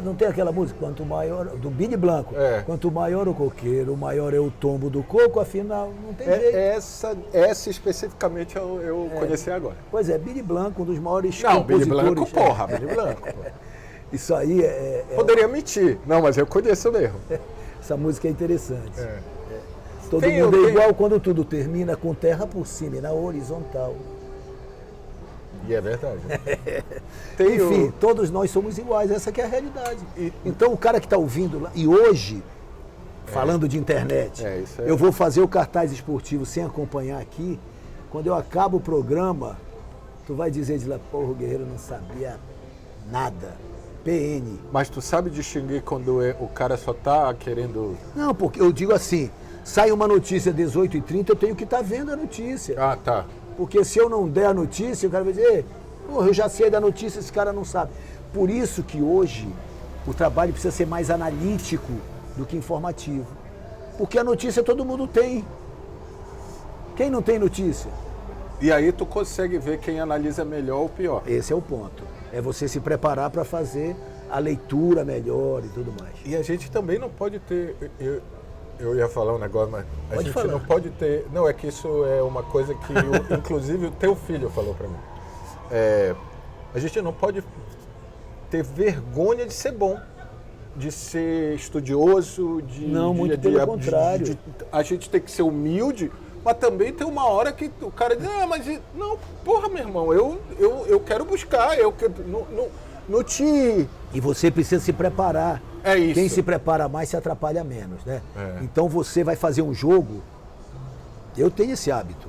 Não tem aquela música, quanto maior, do Billy Blanco, quanto maior o coqueiro, maior é o tombo do coco, afinal, não tem jeito.
Essa especificamente eu conheci agora.
Pois é, Billy Blanco, um dos maiores
compositores.
Billy Blanco,
porra, Billy Blanco.
Isso aí
Poderia mentir, não, mas eu conheço mesmo.
Essa música é interessante. Todo mundo é igual quando tudo termina com terra por cima e na horizontal.
E é verdade.
Enfim, todos nós somos iguais, essa que é a realidade. Então o cara que está ouvindo lá, e hoje, falando de internet, eu vou fazer o cartaz esportivo sem acompanhar aqui, quando eu acabo o programa, tu vai dizer de lá, porra, o Guerreiro não sabia nada. PN.
Mas tu sabe distinguir quando o cara só tá querendo...
Não, porque eu digo assim, sai uma notícia 18h30, eu tenho que estar vendo a notícia.
Ah, tá.
Porque se eu não der a notícia, o cara vai dizer, porra, eu já sei da notícia, esse cara não sabe. Por isso que hoje o trabalho precisa ser mais analítico do que informativo. Porque a notícia todo mundo tem. Quem não tem notícia?
E aí tu consegue ver quem analisa melhor ou pior.
Esse é o ponto. É você se preparar para fazer a leitura melhor e tudo mais.
E a gente também não pode ter... Eu ia falar um negócio, mas a gente não pode ter... Não, é que isso é uma coisa que, inclusive, o teu filho falou para mim. A gente não pode ter vergonha de ser bom, de ser estudioso, de...
Não, muito pelo contrário.
A gente tem que ser humilde, mas também tem uma hora que o cara diz, mas... Não, porra, meu irmão, eu quero buscar, não te...
E você precisa se preparar.
É isso.
Quem se prepara mais se atrapalha menos, né? Então você vai fazer um jogo, eu tenho esse hábito.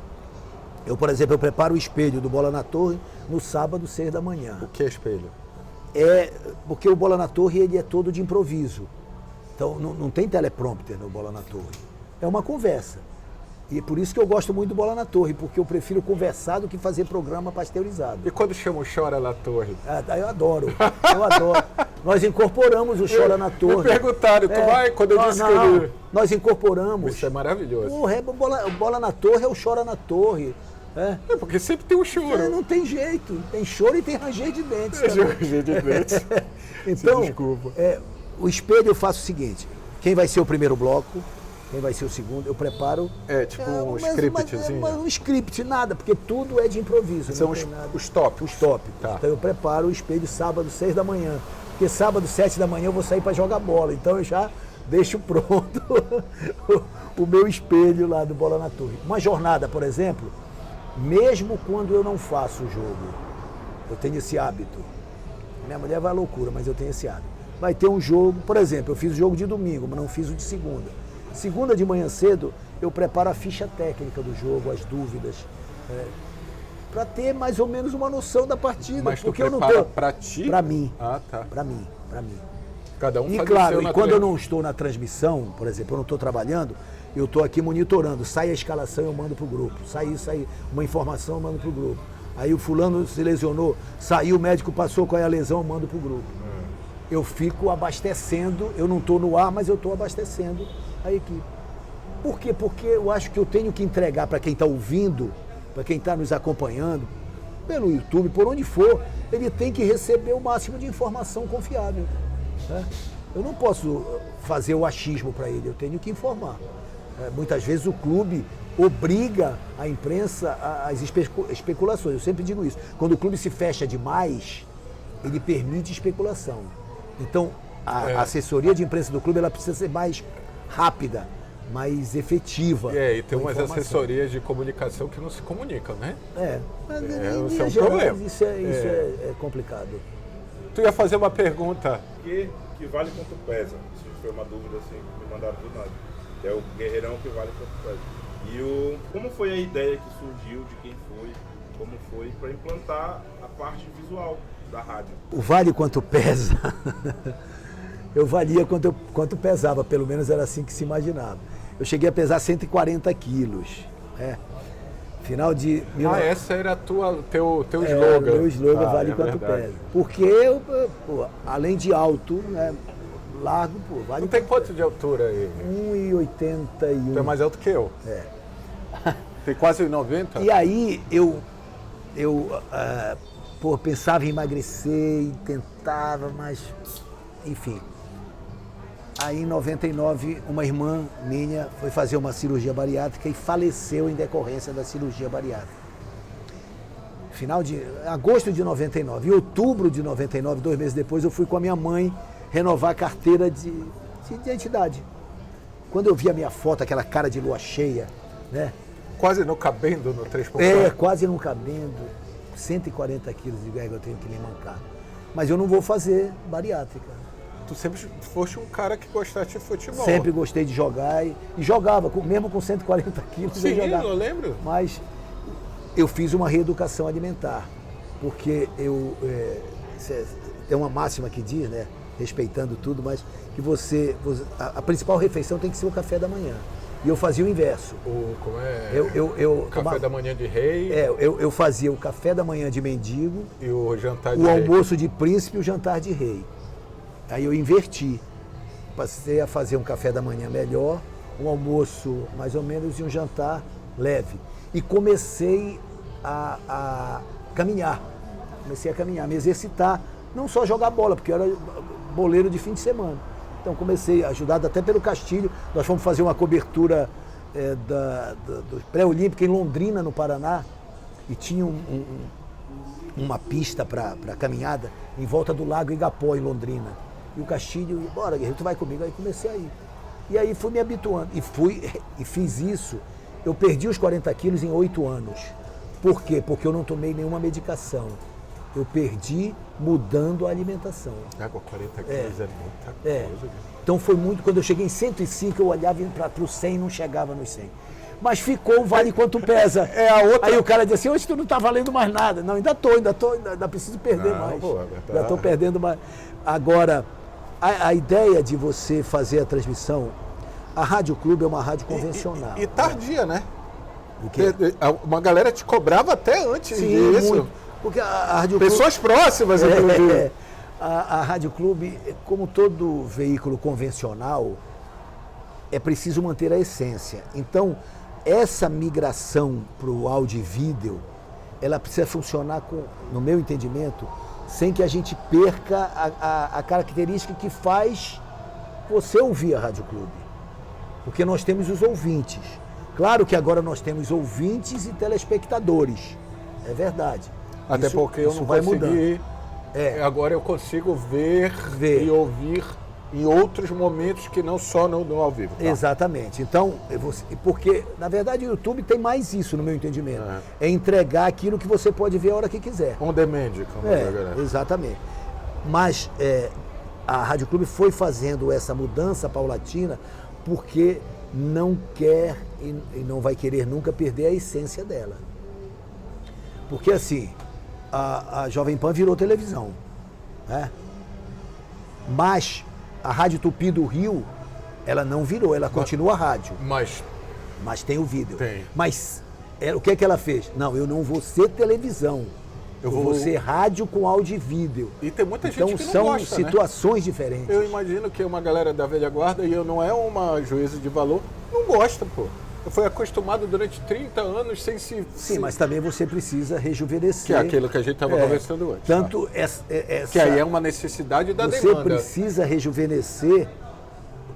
Eu, por exemplo, eu preparo o espelho do Bola na Torre no sábado, 6 da manhã.
O que é espelho?
Porque o Bola na Torre ele é todo de improviso. Então não tem teleprompter no Bola na Torre. É uma conversa. E por isso que eu gosto muito do Bola na Torre, porque eu prefiro conversar do que fazer programa pasteurizado.
E quando chama o Chora na Torre?
Eu adoro. Nós incorporamos o Chora na Torre.
Me perguntaram, tu vai? Quando eu disse que ele...
Nós incorporamos.
Isso é maravilhoso.
O Bola na Torre é o Chora na Torre.
Porque sempre tem um choro.
Não tem jeito. Tem choro e tem ranger de dentes.
Ranger de dentes.
Então,
desculpa.
O espelho eu faço o seguinte. Quem vai ser o primeiro bloco? Quem vai ser o segundo? Eu preparo...
um scriptzinho?
Um script, nada, porque tudo é de improviso.
São os tópicos.
Os tópicos.
Tá.
Então eu preparo o espelho sábado, 6 da manhã. Porque sábado, 7 da manhã, eu vou sair para jogar bola. Então eu já deixo pronto o meu espelho lá do Bola na Torre. Uma jornada, por exemplo, mesmo quando eu não faço o jogo, eu tenho esse hábito. Minha mulher vai à loucura, mas eu tenho esse hábito. Vai ter um jogo, por exemplo, eu fiz o jogo de domingo, mas não fiz o de segunda. Segunda de manhã cedo, eu preparo a ficha técnica do jogo, as dúvidas, para ter mais ou menos uma noção da partida.
Mas
porque
tu prepara
eu não tô
para ti?
Para mim.
Ah, tá.
Para mim.
Cada um
e
faz
claro,
o seu
e quando eu não estou na transmissão, por exemplo, eu não estou trabalhando, eu estou aqui monitorando. Sai a escalação, eu mando para o grupo. Sai uma informação, eu mando para o grupo. Aí o fulano se lesionou, saiu, o médico passou qual é a lesão, eu mando para o grupo. Eu fico abastecendo, eu não estou no ar, mas eu estou abastecendo a equipe. Por quê? Porque eu acho que eu tenho que entregar para quem está ouvindo, para quem está nos acompanhando, pelo YouTube, por onde for, ele tem que receber o máximo de informação confiável. Né? Eu não posso fazer o achismo para ele, eu tenho que informar. Muitas vezes o clube obriga a imprensa às especulações, eu sempre digo isso. Quando o clube se fecha demais, ele permite especulação. Então, a assessoria de imprensa do clube ela precisa ser mais rápida, mais efetiva.
E tem umas assessorias de comunicação que não se comunicam, né?
Mas
isso é um problema.
Isso é complicado.
Tu ia fazer uma pergunta.
Que vale quanto pesa? Isso foi uma dúvida assim, que me mandaram do nada. É o Guerreirão que vale quanto pesa. E como foi a ideia que surgiu, de quem foi, como foi, para implantar a parte visual da rádio?
O vale quanto pesa? Eu valia quanto pesava, pelo menos era assim que se imaginava. Eu cheguei a pesar 140 quilos. Final de...
essa era teu slogan.
Meu slogan vale quanto pesa. Porque eu, além de alto, né, largo, vale...
Tu tem quanto de altura aí?
1,81.
Tu é mais alto que eu. Tem quase 1,90?
E aí eu pensava em emagrecer e tentava, mas enfim. Aí em 99, uma irmã minha foi fazer uma cirurgia bariátrica e faleceu em decorrência da cirurgia bariátrica. Final de agosto de 99. Em outubro de 99, 2 meses depois, eu fui com a minha mãe renovar a carteira de identidade. Quando eu vi a minha foto, aquela cara de lua cheia, né?
Quase não cabendo no 3x4.
Quase não cabendo. 140 quilos de gás que eu tenho que me mancar. Mas eu não vou fazer bariátrica.
Tu sempre foste um cara que gostaste de futebol.
Sempre gostei de jogar e jogava, mesmo com 140 quilos
Sim,
eu jogava.
eu lembro.
Mas eu fiz uma reeducação alimentar, porque tem uma máxima que diz, né, respeitando tudo, mas que a principal refeição tem que ser o café da manhã. E eu fazia o inverso.
Como é?
Café
da manhã de rei.
Eu fazia o café da manhã de mendigo,
E o jantar de
o
rei.
almoço de príncipe e o jantar de rei. Aí eu inverti. Passei a fazer um café da manhã melhor, um almoço mais ou menos e um jantar leve. E comecei a caminhar. Comecei a caminhar, me exercitar. Não só jogar bola, porque eu era boleiro de fim de semana. Então comecei, ajudado até pelo Castilho, nós fomos fazer uma cobertura do pré-olímpico em Londrina, no Paraná, e tinha uma pista para caminhada em volta do Lago Igapó, em Londrina. E o Castilho, bora, Guerreiro, tu vai comigo? Aí comecei a ir. E aí fui me habituando. E fiz isso. Eu perdi os 40 quilos em 8 anos. Por quê? Porque eu não tomei nenhuma medicação. Eu perdi mudando a alimentação.
Com 40 quilos é muita coisa.
Então foi muito, quando eu cheguei em 105, eu olhava para o 100 e não chegava nos 100. Mas ficou, vale quanto pesa. Aí o cara disse assim, hoje tu não está valendo mais nada. Não, ainda preciso perder mais. Ainda estou perdendo mais. Agora, a ideia de você fazer a transmissão, a Rádio Clube é uma rádio convencional.
E tardia, né?
O quê?
Uma galera te cobrava até antes
Sim,
disso.
muito. Porque a Rádio
Pessoas próximas, inclusive.
A Rádio Clube, como todo veículo convencional, é preciso manter a essência. Então, essa migração para o áudio e vídeo, ela precisa funcionar, no meu entendimento, sem que a gente perca a característica que faz você ouvir a Rádio Clube. Porque nós temos os ouvintes. Claro que agora nós temos ouvintes e telespectadores. É verdade.
Até porque eu não consegui. Agora eu consigo ver e ouvir em outros momentos que não só no ao vivo. Tá?
Exatamente. Então, porque, na verdade, o YouTube tem mais isso, no meu entendimento. É entregar aquilo que você pode ver a hora que quiser.
On demand, como
exatamente. Mas a Rádio Clube foi fazendo essa mudança paulatina porque não quer e não vai querer nunca perder a essência dela. Porque assim, a Jovem Pan virou televisão, né? Mas a Rádio Tupi do Rio, ela não virou, ela continua rádio. Mas tem o vídeo.
Tem.
Mas o que é que ela fez? Não, eu não vou ser televisão. Eu vou ser rádio com áudio e vídeo.
E tem muita gente que não
são
gosta,
situações diferentes.
Eu imagino que uma galera da velha guarda, e eu não é uma juízo de valor, não gosta, pô. Eu fui acostumado durante 30 anos sem se...
Sim, mas também você precisa rejuvenescer.
Que é aquilo que a gente estava conversando antes.
Tanto
que aí é uma necessidade da demanda.
Você precisa rejuvenescer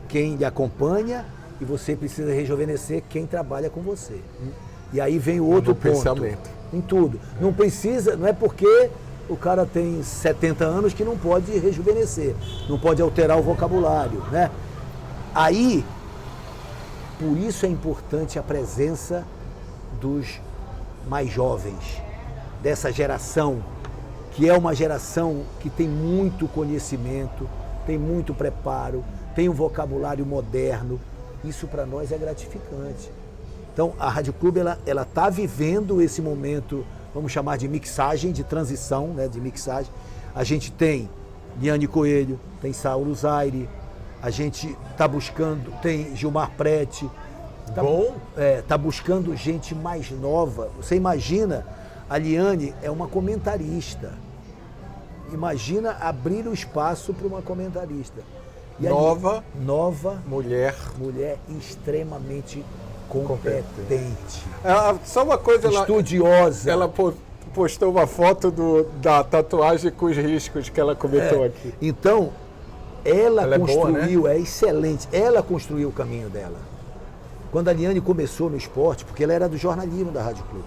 quem lhe acompanha e você precisa rejuvenescer quem trabalha com você. E aí vem o outro ponto.
Pensamento.
Em tudo. Não precisa, não é porque o cara tem 70 anos que não pode rejuvenescer, não pode alterar o vocabulário, né? Aí, por isso é importante a presença dos mais jovens, dessa geração, que é uma geração que tem muito conhecimento, tem muito preparo, tem um vocabulário moderno. Isso para nós é gratificante. Então, a Rádio Clube, ela está vivendo esse momento, vamos chamar de mixagem, de transição, né, de mixagem. A gente tem Liane Coelho, tem Saulo Zaire, a gente está buscando, tem Gilmar Prete. Está buscando gente mais nova. Você imagina, a Liane é uma comentarista. Imagina abrir o espaço para uma comentarista. E
nova,
mulher extremamente competente.
Só uma coisa,
estudiosa.
Ela postou uma foto da tatuagem com os riscos que ela comentou aqui.
Então, ela construiu,
é boa, né?
É excelente. Ela construiu o caminho dela. Quando a Liane começou no esporte, porque ela era do jornalismo da Rádio Clube.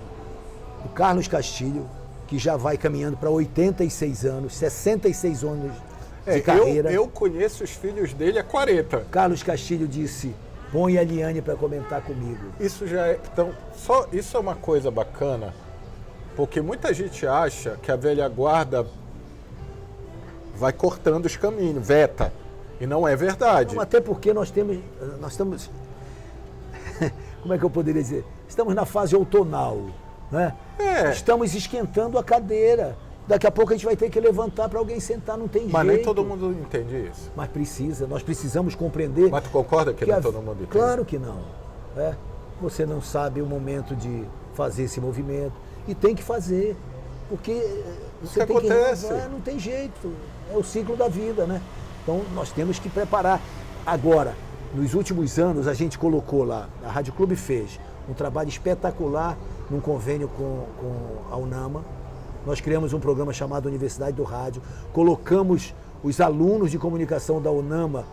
O Carlos Castilho, que já vai caminhando para 86 anos, 66 anos de carreira.
Eu conheço os filhos dele há 40.
Carlos Castilho disse: põe a Liane para comentar comigo.
Isso já é. Então, isso é uma coisa bacana. Porque muita gente acha que a velha guarda vai cortando os caminhos, veta. E não é verdade.
Não, até porque nós estamos, como é que eu poderia dizer? Estamos na fase outonal, né? Estamos esquentando a cadeira. Daqui a pouco a gente vai ter que levantar para alguém sentar, não tem jeito.
Mas nem todo mundo entende isso.
Mas nós precisamos compreender.
Mas tu concorda que nem todo mundo entende?
Claro que não. Você não sabe o momento de fazer esse movimento e tem que fazer, porque você tem que renovar, não tem jeito. É o ciclo da vida, né? Então nós temos que preparar. Agora, nos últimos anos a gente colocou lá, a Rádio Clube fez um trabalho espetacular num convênio com a UNAMA. Nós criamos um programa chamado Universidade do Rádio, colocamos os alunos de comunicação da UNAMA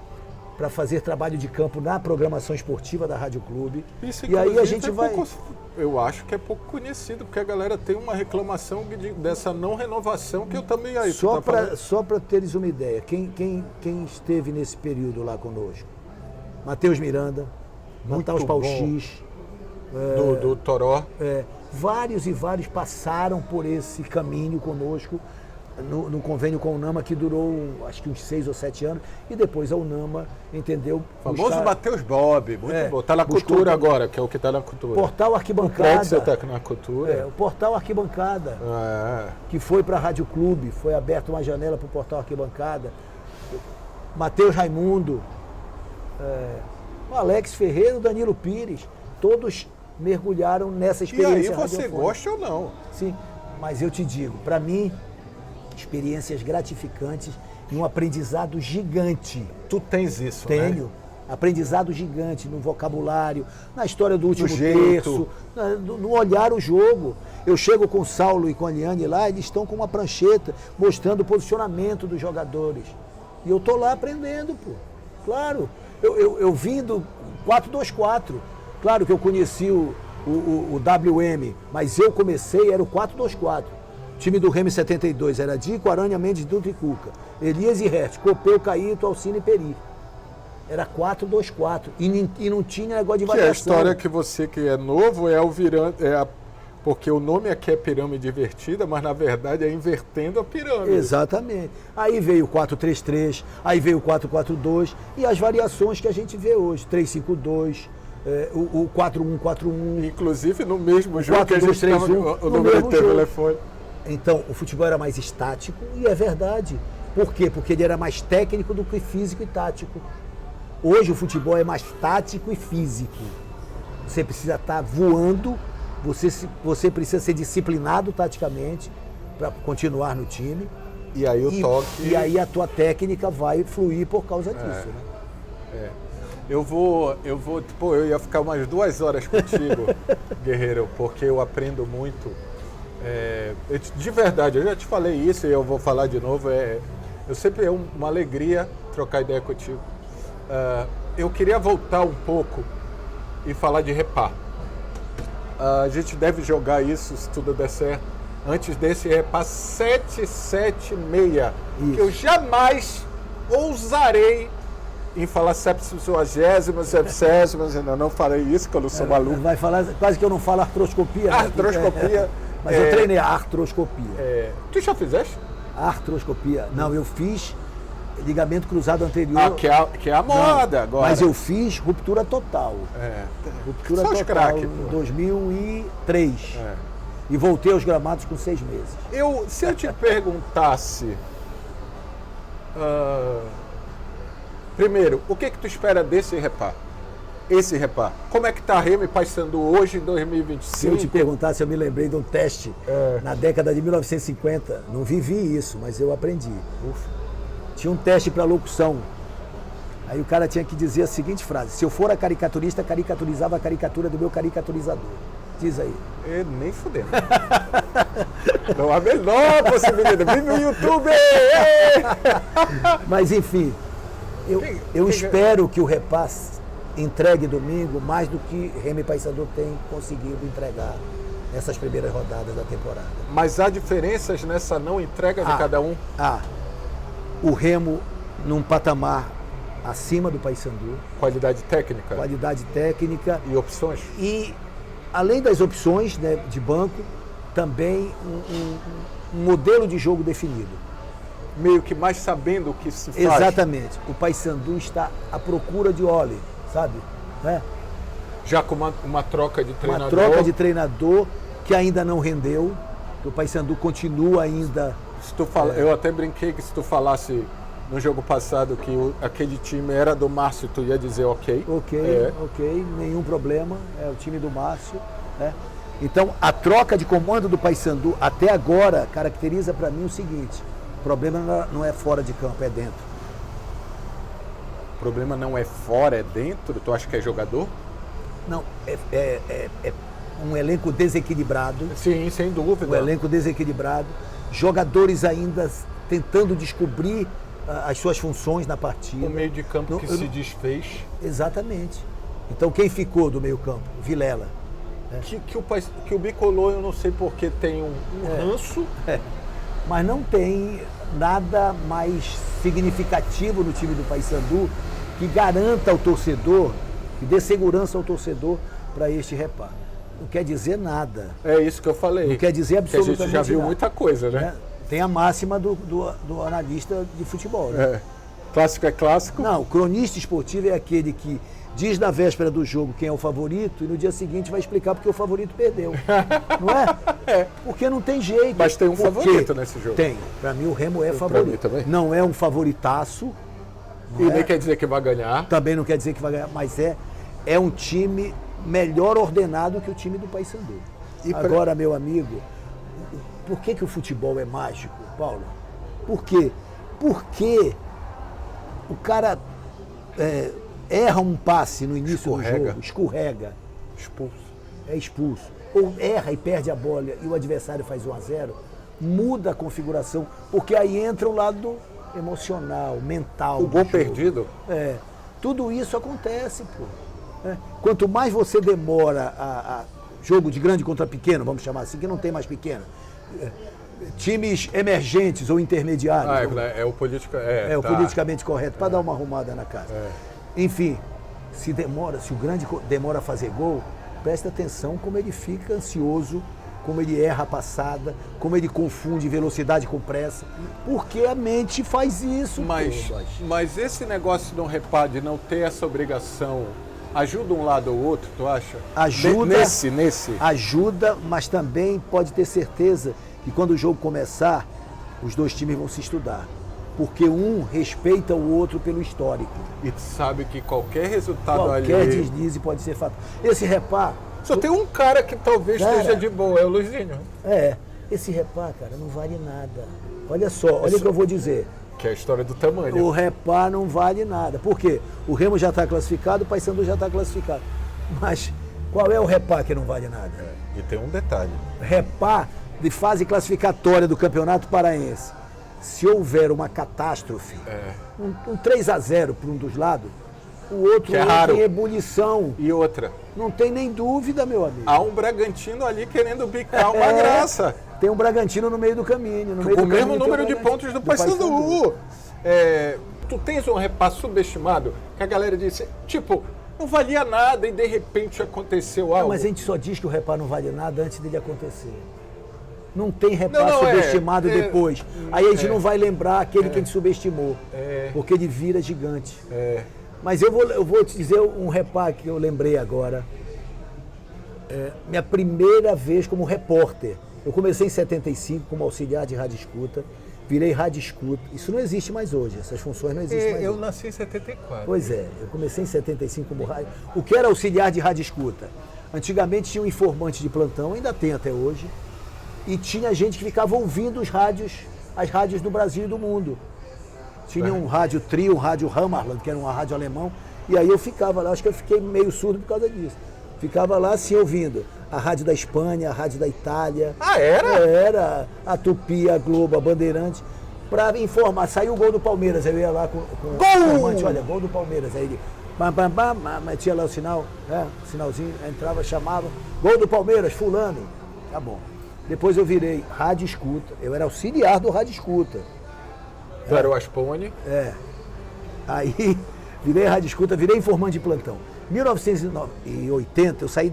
para fazer trabalho de campo na programação esportiva da Rádio Clube.
Isso,
e aí a gente vai...
Eu acho que é pouco conhecido, porque a galera tem uma reclamação dessa não renovação que eu também... Aí,
só para teres uma ideia, quem esteve nesse período lá conosco? Matheus Miranda, Matheus Pauxis...
do Toró.
Vários e vários passaram por esse caminho conosco no convênio com a UNAMA, que durou acho que uns 6 ou 7 anos, e depois a UNAMA entendeu...
O famoso Matheus Bob, muito bom. Está na cultura agora, que é o que está na cultura.
Portal Arquibancada.
Você está na cultura.
O Portal Arquibancada, que foi para a Rádio Clube, foi aberta uma janela para o Portal Arquibancada. Matheus Raimundo, o Alex Ferreira, o Danilo Pires, todos mergulharam nessa experiência.
E aí você gosta ou não?
Sim, mas eu te digo, para mim, experiências gratificantes e um aprendizado gigante.
Tu tens isso,
Tenho.
Né?
Aprendizado gigante no vocabulário, na história do último terço, no olhar o jogo. Eu chego com o Saulo e com a Liane lá, eles estão com uma prancheta mostrando o posicionamento dos jogadores. E eu tô lá aprendendo, pô. Claro, eu vim do 4-2-4. Claro que eu conheci o WM, mas eu comecei, era o 4-2-4. O time do Remy 72 era Dico, Aranha, Mendes, Dutra e Cuca. Elias e Rert, Copeu, Caíto, Alcine e Peri. Era 4-2-4. E não tinha negócio de variação.
Que é a história que você que é novo porque o nome aqui é pirâmide invertida, mas na verdade é invertendo a pirâmide.
Exatamente. Aí veio o 4-3-3, aí veio o 4-4-2 e as variações que a gente vê hoje, 3-5-2, o 4-1-4-1.
Inclusive no mesmo jogo
4,
que a gente
3, 1,
o número do telefone.
Então, o futebol era mais estático e é verdade. Por quê? Porque ele era mais técnico do que físico e tático. Hoje o futebol é mais tático e físico. Você precisa estar voando, você precisa ser disciplinado taticamente para continuar no time.
E aí o toque...
E aí a tua técnica vai fluir por causa disso. Né?
Eu ia ficar umas 2 horas contigo, Guerreiro, porque eu aprendo muito. De verdade, eu já te falei isso e eu vou falar de novo. Sempre é uma alegria trocar ideia contigo. Eu queria voltar um pouco e falar de repar. A gente deve jogar isso, se tudo der certo, antes desse repar 776, que eu jamais ousarei em falar 70º, ainda não falei isso, que eu não sou maluco.
Vai falar, quase que eu não falo artroscopia.
Artroscopia.
Mas eu treinei a artroscopia.
Tu já fizeste?
Artroscopia? Não, eu fiz ligamento cruzado anterior.
Que é a moda agora.
Mas eu fiz ruptura total. Ruptura
só
total
craque,
em 2003. E voltei aos gramados com 6 meses.
Se eu te perguntasse... primeiro, o que tu espera desse repar? Esse repar. Como é que tá Remy e Paysandu hoje em 2025?
Se eu te perguntasse, eu me lembrei de um teste na década de 1950. Não vivi isso, mas eu aprendi. Tinha um teste para locução. Aí o cara tinha que dizer a seguinte frase: se eu for a caricaturista, caricaturizava a caricatura do meu caricaturizador. Diz aí.
Nem fudendo. Não há a menor possibilidade. Vive o YouTube!
Mas enfim, eu espero que o repasse entregue domingo mais do que Remy e Paysandu tem conseguido entregar nessas primeiras rodadas da temporada.
Mas há diferenças nessa não entrega de cada um?
O Remo num patamar acima do Paysandu.
Qualidade técnica?
Qualidade técnica.
E opções?
E além das opções, né, de banco, também um modelo de jogo definido.
Meio que mais sabendo o que se faz.
Exatamente. O Paysandu está à procura de Oli, sabe? Né?
Já com uma troca de treinador.
Uma troca de treinador que ainda não rendeu, que o Paysandu continua ainda...
Se tu fala, eu até brinquei que se tu falasse no jogo passado que aquele time era do Márcio, tu ia dizer ok.
Ok, nenhum problema, é o time do Márcio. Né? Então, a troca de comando do Paysandu até agora caracteriza para mim o seguinte: o problema não é fora de campo, é dentro.
O problema não é fora, é dentro? Tu acha que é jogador?
Não, é um elenco desequilibrado.
Sim, sem dúvida.
Um elenco desequilibrado. Jogadores ainda tentando descobrir as suas funções na partida.
O meio de campo se desfez.
Exatamente. Então, quem ficou do meio campo? Vilela.
Que o Bicolor, eu não sei porque tem um ranço.
Mas não tem nada mais significativo no time do Paysandu que garanta ao torcedor, que dê segurança ao torcedor para este reparo. Não quer dizer nada.
É isso que eu falei.
Não quer dizer absolutamente nada.
A gente já viu muita coisa, né?
Tem a máxima do analista de futebol. Né?
Clássico é clássico?
Não, o cronista esportivo é aquele que diz na véspera do jogo quem é o favorito e no dia seguinte vai explicar porque o favorito perdeu. Não é? Porque não tem jeito.
Mas tem um favorito nesse jogo.
Tem. Para mim o Remo é favorito.
Também.
Não é um favoritaço.
Nem quer dizer que vai ganhar.
Também não quer dizer que vai ganhar, mas é um time melhor ordenado que o time do Paysandu. Agora, meu amigo, por que o futebol é mágico, Paulo? Por quê? Porque o cara erra um passe no início do jogo, escorrega, é expulso. Ou erra e perde a bola e o adversário faz 1-0, muda a configuração, porque aí entra o lado emocional, mental.
O gol perdido?
Tudo isso acontece, pô. Quanto mais você demora jogo de grande contra pequeno, vamos chamar assim, que não tem mais pequeno, times emergentes ou intermediários.
O
politicamente correto, para dar uma arrumada na casa. Enfim, se o grande demora a fazer gol, presta atenção como ele fica ansioso, como ele erra a passada, como ele confunde velocidade com pressa, porque a mente faz isso.
Mas esse negócio de não reparo, de não ter essa obrigação, ajuda um lado ou outro, tu acha?
Ajuda.
Nesse?
Ajuda, mas também pode ter certeza que quando o jogo começar, os dois times vão se estudar. Porque um respeita o outro pelo histórico.
E tu sabe que qualquer resultado
qualquer deslize pode ser fatal. Esse reparo...
Só tem um cara que talvez esteja de boa, é o Luizinho.
Esse reparo, cara, não vale nada. Olha só, olha o que eu vou dizer.
Que é a história do tamanho.
O reparo não vale nada. Por quê? O Remo já está classificado, o Paysandu já está classificado. Mas qual é o reparo que não vale nada?
E tem um detalhe.
Reparo de fase classificatória do Campeonato Paraense. Se houver uma catástrofe, um 3-0 para um dos lados, o outro entra em ebulição.
E outra?
Não tem nem dúvida, meu amigo.
Há um Bragantino ali querendo bicar uma graça.
Tem um Bragantino no meio do caminho.
Com o mesmo número de pontos do Paysandu. Tu tens um repasso subestimado que a galera disse, tipo, não valia nada e de repente aconteceu algo.
Mas a gente só diz que o reparo não vale nada antes dele acontecer. Não tem reparo subestimado depois. Aí a gente não vai lembrar aquele que a gente subestimou. Porque ele vira gigante. Mas eu vou te dizer um reparo que eu lembrei agora. Minha primeira vez como repórter. Eu comecei em 75 como auxiliar de rádio escuta, virei rádio escuta. Isso não existe mais hoje, essas funções não existem mais.
Eu nasci em 74.
Pois é, eu comecei em 75 como rádio. O que era auxiliar de rádio escuta? Antigamente tinha um informante de plantão, ainda tem até hoje, e tinha gente que ficava ouvindo as rádios do Brasil e do mundo. Tinha um rádio trio, um rádio Hammarland, que era uma rádio alemão, e aí eu ficava lá, acho que eu fiquei meio surdo por causa disso. Ficava lá assim ouvindo a rádio da Espanha, a rádio da Itália.
Era?
Era, a Tupi, a Globo, a Bandeirante, para informar. Saiu o gol do Palmeiras, eu ia lá com o informante, olha, gol do Palmeiras. Aí ele, metia lá o sinal, sinalzinho, entrava, chamava, gol do Palmeiras, fulano. Tá bom. Depois eu virei rádio escuta, eu era auxiliar do rádio escuta.
Tu era o Aspone?
Aí Virei rádio escuta, virei informante de plantão. Em 1980, eu saí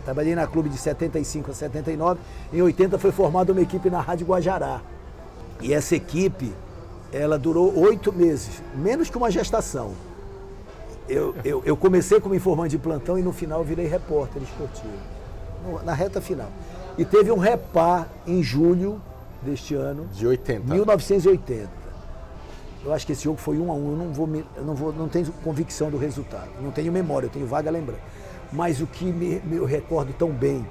trabalhei na Clube de 75 a 79. Em 80 foi formada uma equipe na Rádio Guajará. E essa equipe, ela durou 8 meses, menos que uma gestação. Eu comecei como informante de plantão e no final eu virei repórter esportivo, na reta final. E teve um repá em julho deste ano.
De 80.
1980. Eu acho que esse jogo foi 1-1, eu não tenho convicção do resultado, não tenho memória, eu tenho vaga lembrança. Mas o que eu recordo tão bem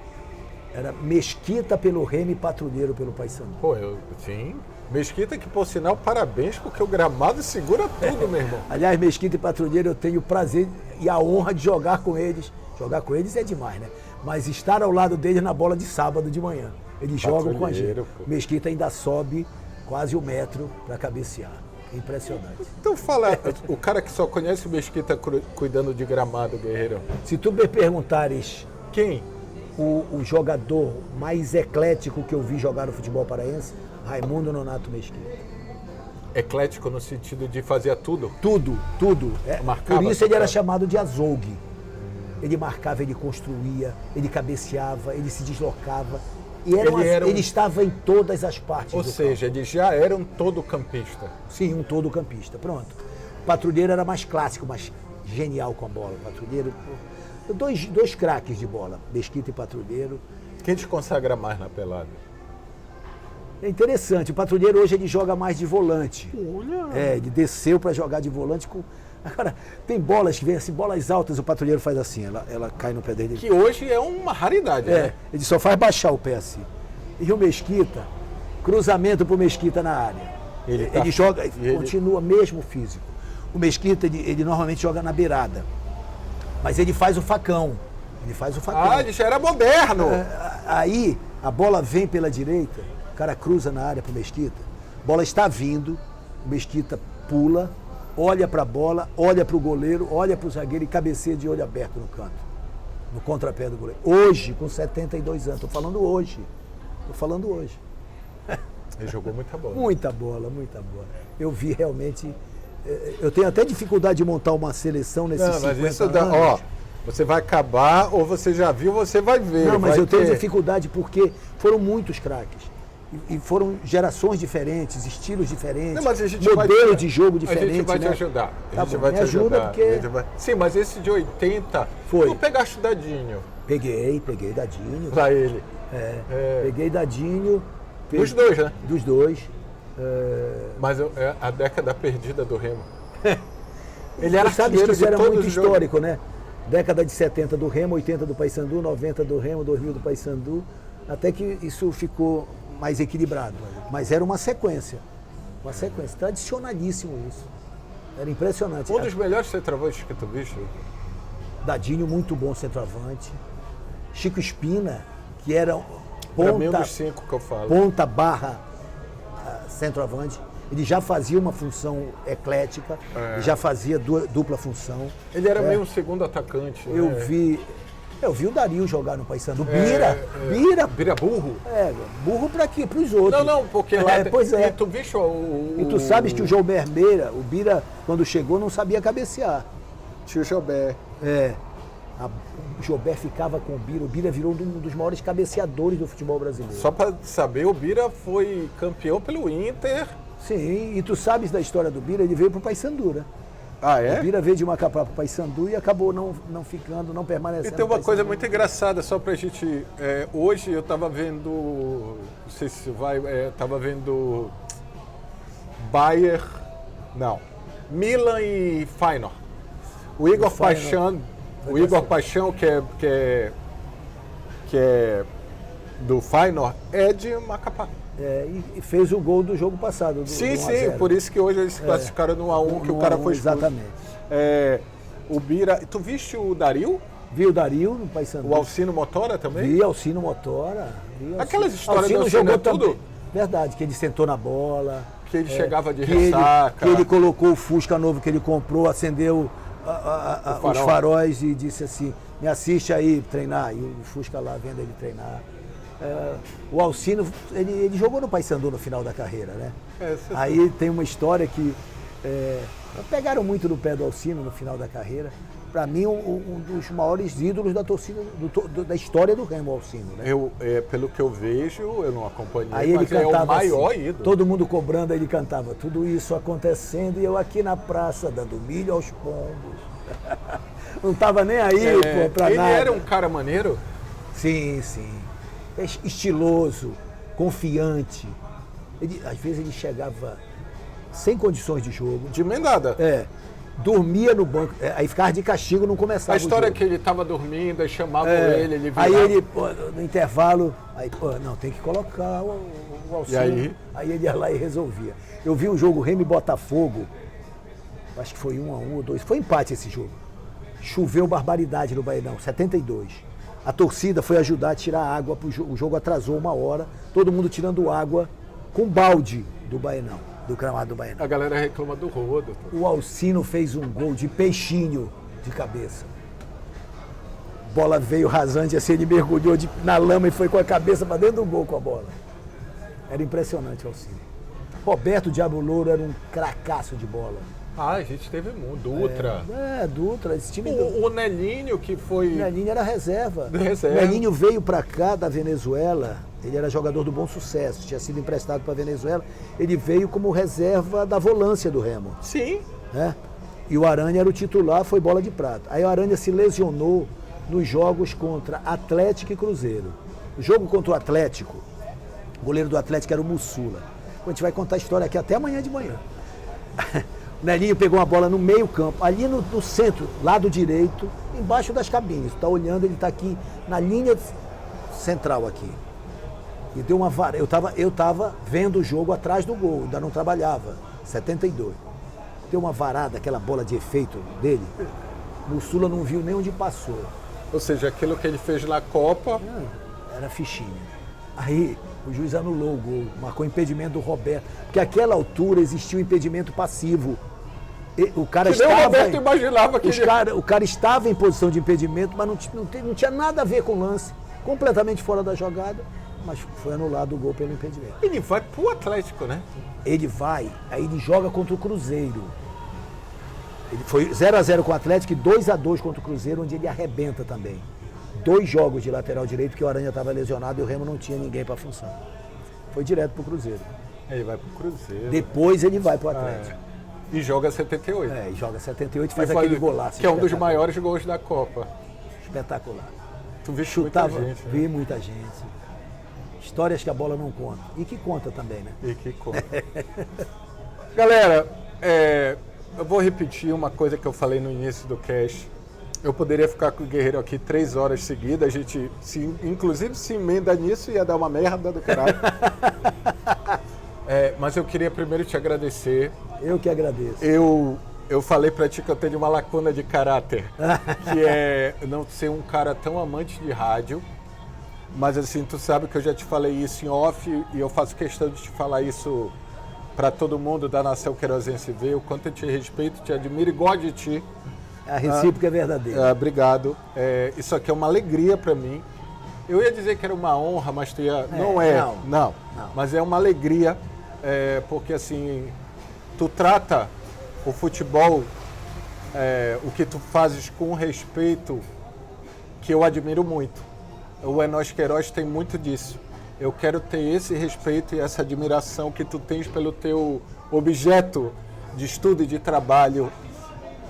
era Mesquita pelo Remo e Patrulheiro pelo Paysandu.
Pô, sim. Mesquita que, por sinal, parabéns, porque o gramado segura tudo, meu irmão.
Aliás, Mesquita e Patrulheiro, eu tenho o prazer e a honra de jogar com eles. Jogar com eles é demais, né? Mas estar ao lado deles na bola de sábado de manhã. Eles jogam com a gente.
Pô.
Mesquita ainda sobe quase 1 metro para cabecear. Impressionante.
Então fala, o cara que só conhece o Mesquita cuidando de gramado, Guerreiro.
Se tu me perguntares
Quem?
o jogador mais eclético que eu vi jogar no futebol paraense, Raimundo Nonato Mesquita.
Eclético no sentido de fazer tudo?
Tudo.
Marcava,
Por isso ele era
tocava.
chamado de azougue. Ele marcava, ele construía, ele cabeceava, ele se deslocava. E ele estava em todas as partes
Ou
do
seja, ele já era um todo-campista.
Sim, um todo-campista. Pronto. O Patrulheiro era mais clássico, mais genial com a bola. O Patrulheiro, dois craques de bola, Mesquita e Patrulheiro.
Quem te consagra mais na pelada?
É interessante, o Patrulheiro hoje ele joga mais de volante.
Olha!
Ele desceu para jogar de volante com... Agora, tem bolas que vêm assim, bolas altas, o Patrulheiro faz assim, ela cai no pé dele.
Que hoje é uma raridade, né?
Ele só faz baixar o pé assim. E o Mesquita, cruzamento pro Mesquita na área. Ele joga, continua mesmo físico. O Mesquita, ele normalmente joga na beirada. Mas ele faz o facão.
Ele já era moderno!
Aí, a bola vem pela direita, o cara cruza na área pro Mesquita, a bola está vindo, o Mesquita pula, olha para a bola, olha para o goleiro, olha para o zagueiro e cabeceia de olho aberto no canto, no contrapé do goleiro. Hoje, com 72 anos, estou falando hoje.
Ele jogou muita bola.
Muita bola. Eu vi realmente... Eu tenho até dificuldade de montar uma seleção nesses 50 anos.
Ó, você vai acabar ou você já viu, você vai ver.
Não, mas eu tenho dificuldade porque foram muitos craques. E foram gerações diferentes, estilos diferentes,
não, mas a gente
modelos de jogo diferentes.
A gente vai te ajudar.
Tá bom, me ajuda porque...
Sim, mas esse de 80,
foi.
Tu pegaste o Dadinho.
Peguei Dadinho.
Pra ele.
Peguei Dadinho.
Dos dois, né?
Dos dois.
Mas é a década perdida do Remo. Ele era
sabe que isso era muito histórico,
jogos.
né? Década de 70 do Remo, 80 do Paysandu, 90 do Remo, 2000 do Paysandu. Até que isso ficou mais equilibrado. Mas era uma sequência. Tradicionalíssimo isso. Era impressionante.
Um dos melhores centroavantes que tu viste?
Dadinho, muito bom centroavante. Chico Espina, que era
Pra mim, um dos 5 que eu falo.
ponta barra centroavante. Ele já fazia uma função eclética, ele já fazia dupla função.
Ele era meio um segundo atacante.
Eu vi o Dario jogar no Paysandu.
Bira burro?
Burro pra quê? Pros outros.
Não, porque lá...
Pois é.
E tu viste
E tu sabes que o João Meira, o Bira, quando chegou, não sabia cabecear.
Tio Jobé.
O Jobé ficava com o Bira virou um dos maiores cabeceadores do futebol brasileiro.
Só para saber, o Bira foi campeão pelo Inter.
Sim, e tu sabes da história do Bira, ele veio pro Paysandu, né?
Ah, é?
O Bira veio de Macapá pro Paysandu e acabou não permanecendo.
E tem uma coisa muito engraçada, só pra gente... hoje eu tava vendo... Não sei se vai... tava vendo... Bayern... Não. Milan e Feyenoord. O Igor Paixão, que é do Feyenoord, é de Macapá.
E fez o gol do jogo passado.
Sim, por isso que hoje eles se classificaram no 1x1, que o cara foi expulso.
Exatamente.
O Bira... Tu viste o Dario?
Vi o Dario no Paysandu.
O Alcino Motora também?
Vi Alcino Motora.
Aquelas histórias do
Alcino
Alcino
jogou
tudo?
Verdade, que ele sentou na bola.
Que ele chegava de
que
ressaca.
Que ele colocou o Fusca novo que ele comprou, acendeu os faróis e disse assim, me assiste aí treinar. E o Fusca lá vendo ele treinar. O Alcino, ele jogou no Paysandu no final da carreira, né? Aí tem uma história que Pegaram muito no pé do Alcino no final da carreira. Para mim, um dos maiores ídolos da torcida, da história do Remo, Alcino. Né?
Pelo que eu vejo, eu não acompanhei,
aí
mas
ele cantava
é o maior
assim,
ídolo.
todo mundo cobrando, aí ele cantava, tudo isso acontecendo e eu aqui na praça dando milho aos pombos. Não estava nem aí, pra
ele
nada.
Ele era um cara maneiro?
Sim. Estiloso, confiante. Às vezes ele chegava sem condições de jogo.
De emendada.
Dormia no banco, aí ficava de castigo, não começava.
A história
o
é
jogo.
que ele estava dormindo, aí chamavam ele virava.
Aí ele, no intervalo, não, tem que colocar o Alcino. Aí ele ia lá e resolvia. Eu vi o jogo Remo e Botafogo, acho que foi 1-1 ou 2, foi empate esse jogo. Choveu barbaridade no Baenão, 72. A torcida foi ajudar a tirar água, o jogo atrasou 1 hora, todo mundo tirando água com balde do Baenão, do gramado do Baenão.
A galera reclama do rodo.
O Alcino fez um gol de peixinho de cabeça. Bola veio rasante, assim, ele mergulhou na lama e foi com a cabeça para dentro do gol com a bola. Era impressionante o Alcino. Roberto Diabo Louro era um cracaço de bola.
A gente teve Dutra.
Dutra. Esse time
o Nelinho, que foi...
O Nelinho era reserva.
O
Nelinho veio para cá da Venezuela, ele era jogador do Bom Sucesso, tinha sido emprestado para a Venezuela. Ele veio como reserva da volância do Remo.
Sim.
E o Aranha era o titular, foi bola de prata. Aí o Aranha se lesionou nos jogos contra Atlético e Cruzeiro. O jogo contra o Atlético, o goleiro do Atlético era o Mussula. A gente vai contar a história aqui até amanhã de manhã. O Nelinho pegou uma bola no meio campo, ali no centro, lado direito, embaixo das cabines. Está olhando, ele está aqui na linha central aqui. E deu uma vara. Eu tava vendo o jogo atrás do gol, ainda não trabalhava. 72. Deu uma varada, aquela bola de efeito dele. O Mussula não viu nem onde passou.
Ou seja, aquilo que ele fez na Copa...
Era fichinha. Aí o juiz anulou o gol, marcou impedimento do Roberto. Porque àquela altura existia um impedimento passivo. O cara estava.
O Roberto imaginava que
o cara estava em posição de impedimento, mas não tinha nada a ver com o lance. Completamente fora da jogada, mas foi anulado o gol pelo impedimento.
Ele vai pro Atlético, né?
Ele vai, aí ele joga contra o Cruzeiro. Ele foi 0-0 com o Atlético e 2-2 contra o Cruzeiro, onde ele arrebenta também. 2 jogos de lateral direito, porque o Aranha estava lesionado e o Remo não tinha ninguém para a função. Foi direto pro Cruzeiro.
Ele vai pro Cruzeiro.
Depois ele vai pro Atlético.
E joga 78.
E joga 78 e faz aquele golaço.
Que é um dos maiores gols da Copa.
Espetacular.
Tu viu
Chutava,
muita gente, né?
Vi muita gente. Histórias que a bola não conta. E que conta também, né?
E que conta. Galera, eu vou repetir uma coisa que eu falei no início do cast. Eu poderia ficar com o Guerreiro aqui 3 horas seguidas, a gente, inclusive, se emenda nisso, ia dar uma merda do caralho. Mas eu queria primeiro te agradecer.
Eu que agradeço.
Eu falei pra ti que eu tenho uma lacuna de caráter, que é não ser um cara tão amante de rádio, mas assim, tu sabe que eu já te falei isso em off e eu faço questão de te falar isso pra todo mundo da Nação Querosense ver, o quanto eu te respeito, te admiro e gosto de ti.
A recíproca é verdadeira.
Obrigado. Isso aqui é uma alegria para mim. Eu ia dizer que era uma honra, mas tu ia... Não. Mas é uma alegria, porque assim, tu trata o futebol, o que tu fazes com respeito, que eu admiro muito. O Enós Queiroz tem muito disso. Eu quero ter esse respeito e essa admiração que tu tens pelo teu objeto de estudo e de trabalho,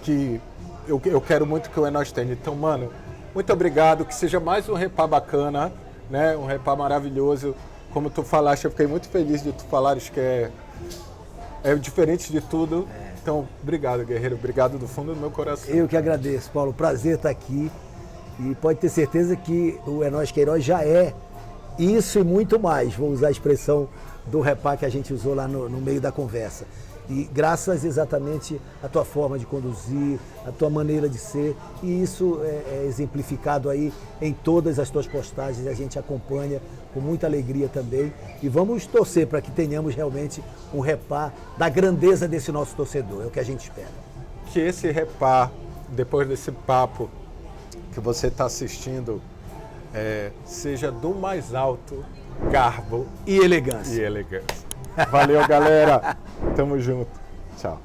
que eu quero muito que o Enós tenha. Então, mano, muito obrigado, que seja mais um repá bacana, né? Um repá maravilhoso. Como tu falaste, eu fiquei muito feliz de tu falares que é diferente de tudo. Então, obrigado, Guerreiro. Obrigado do fundo do meu coração.
Eu que agradeço, Paulo. Prazer estar aqui. E pode ter certeza que o Enós Queiroz já é isso e muito mais. Vou usar a expressão do repá que a gente usou lá no meio da conversa. E graças exatamente à tua forma de conduzir, à tua maneira de ser, e isso é exemplificado aí em todas as tuas postagens, a gente acompanha com muita alegria também, e vamos torcer para que tenhamos realmente um repá da grandeza desse nosso torcedor, é o que a gente espera.
Que esse repá, depois desse papo que você está assistindo, seja do mais alto garbo
e elegância.
Valeu, galera. Tamo junto. Tchau.